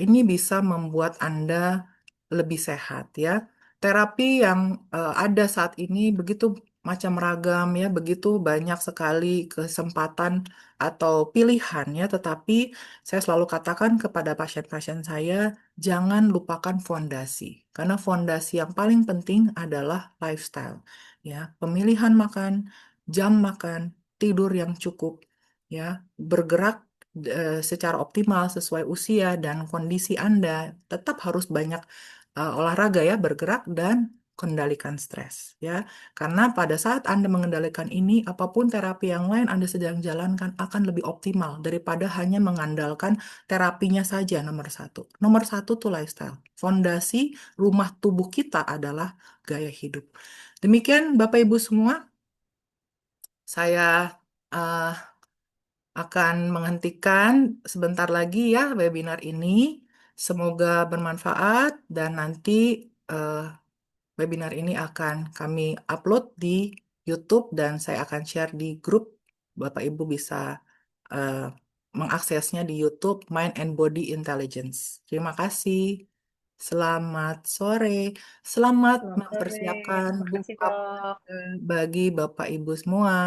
ini bisa membuat Anda lebih sehat, ya. Terapi yang ada saat ini begitu macam ragam, ya, begitu banyak sekali kesempatan atau pilihan, ya. Tetapi saya selalu katakan kepada pasien-pasien saya, jangan lupakan fondasi. Karena fondasi yang paling penting adalah lifestyle. Ya, pemilihan makan, jam makan, tidur yang cukup, ya, bergerak secara optimal sesuai usia dan kondisi Anda. Tetap harus banyak olahraga ya, bergerak dan kendalikan stres ya. Karena pada saat Anda mengendalikan ini, apapun terapi yang lain Anda sedang jalankan akan lebih optimal daripada hanya mengandalkan terapinya saja nomor satu. Nomor satu tuh lifestyle. Fondasi rumah tubuh kita adalah gaya hidup. Demikian Bapak Ibu semua, saya eh, akan menghentikan sebentar lagi ya webinar ini. Semoga bermanfaat dan nanti eh, webinar ini akan kami upload di YouTube dan saya akan share di grup. Bapak Ibu bisa eh, mengaksesnya di YouTube Mind and Body Intelligence. Terima kasih. Selamat sore. Selamat Selamat sore. mempersiapkan Terima kasih, buka Dok. bagi Bapak Ibu semua.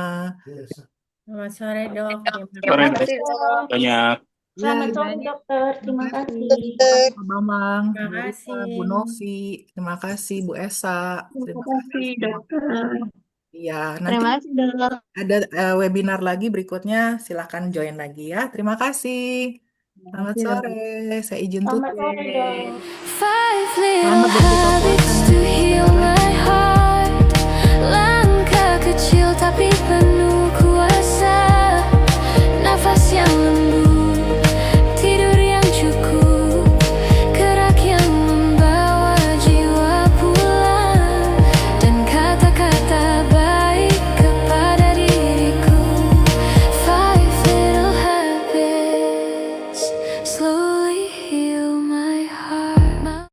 Selamat sore, Dok. Terima Terima Sore kasih, Dok. banyak. Ya, Selamat sore, banyak. Dokter. terima Terima kasih. kasih. Terima kasih Pak Bambang, Terima Bu Rita, kasih. Bu Novi. Terima kasih Bu Esa. Terima Terima kasih kasih, semua. Dokter. Iya, nanti Terima kasih, Dok. ada webinar lagi berikutnya. Silahkan join lagi ya. Terima kasih. Terima Selamat kasih, sore. Dok. Saya izin Selamat tutup. sore, Dok. Selamat berbuka puasa nanti. Sebentar lagi.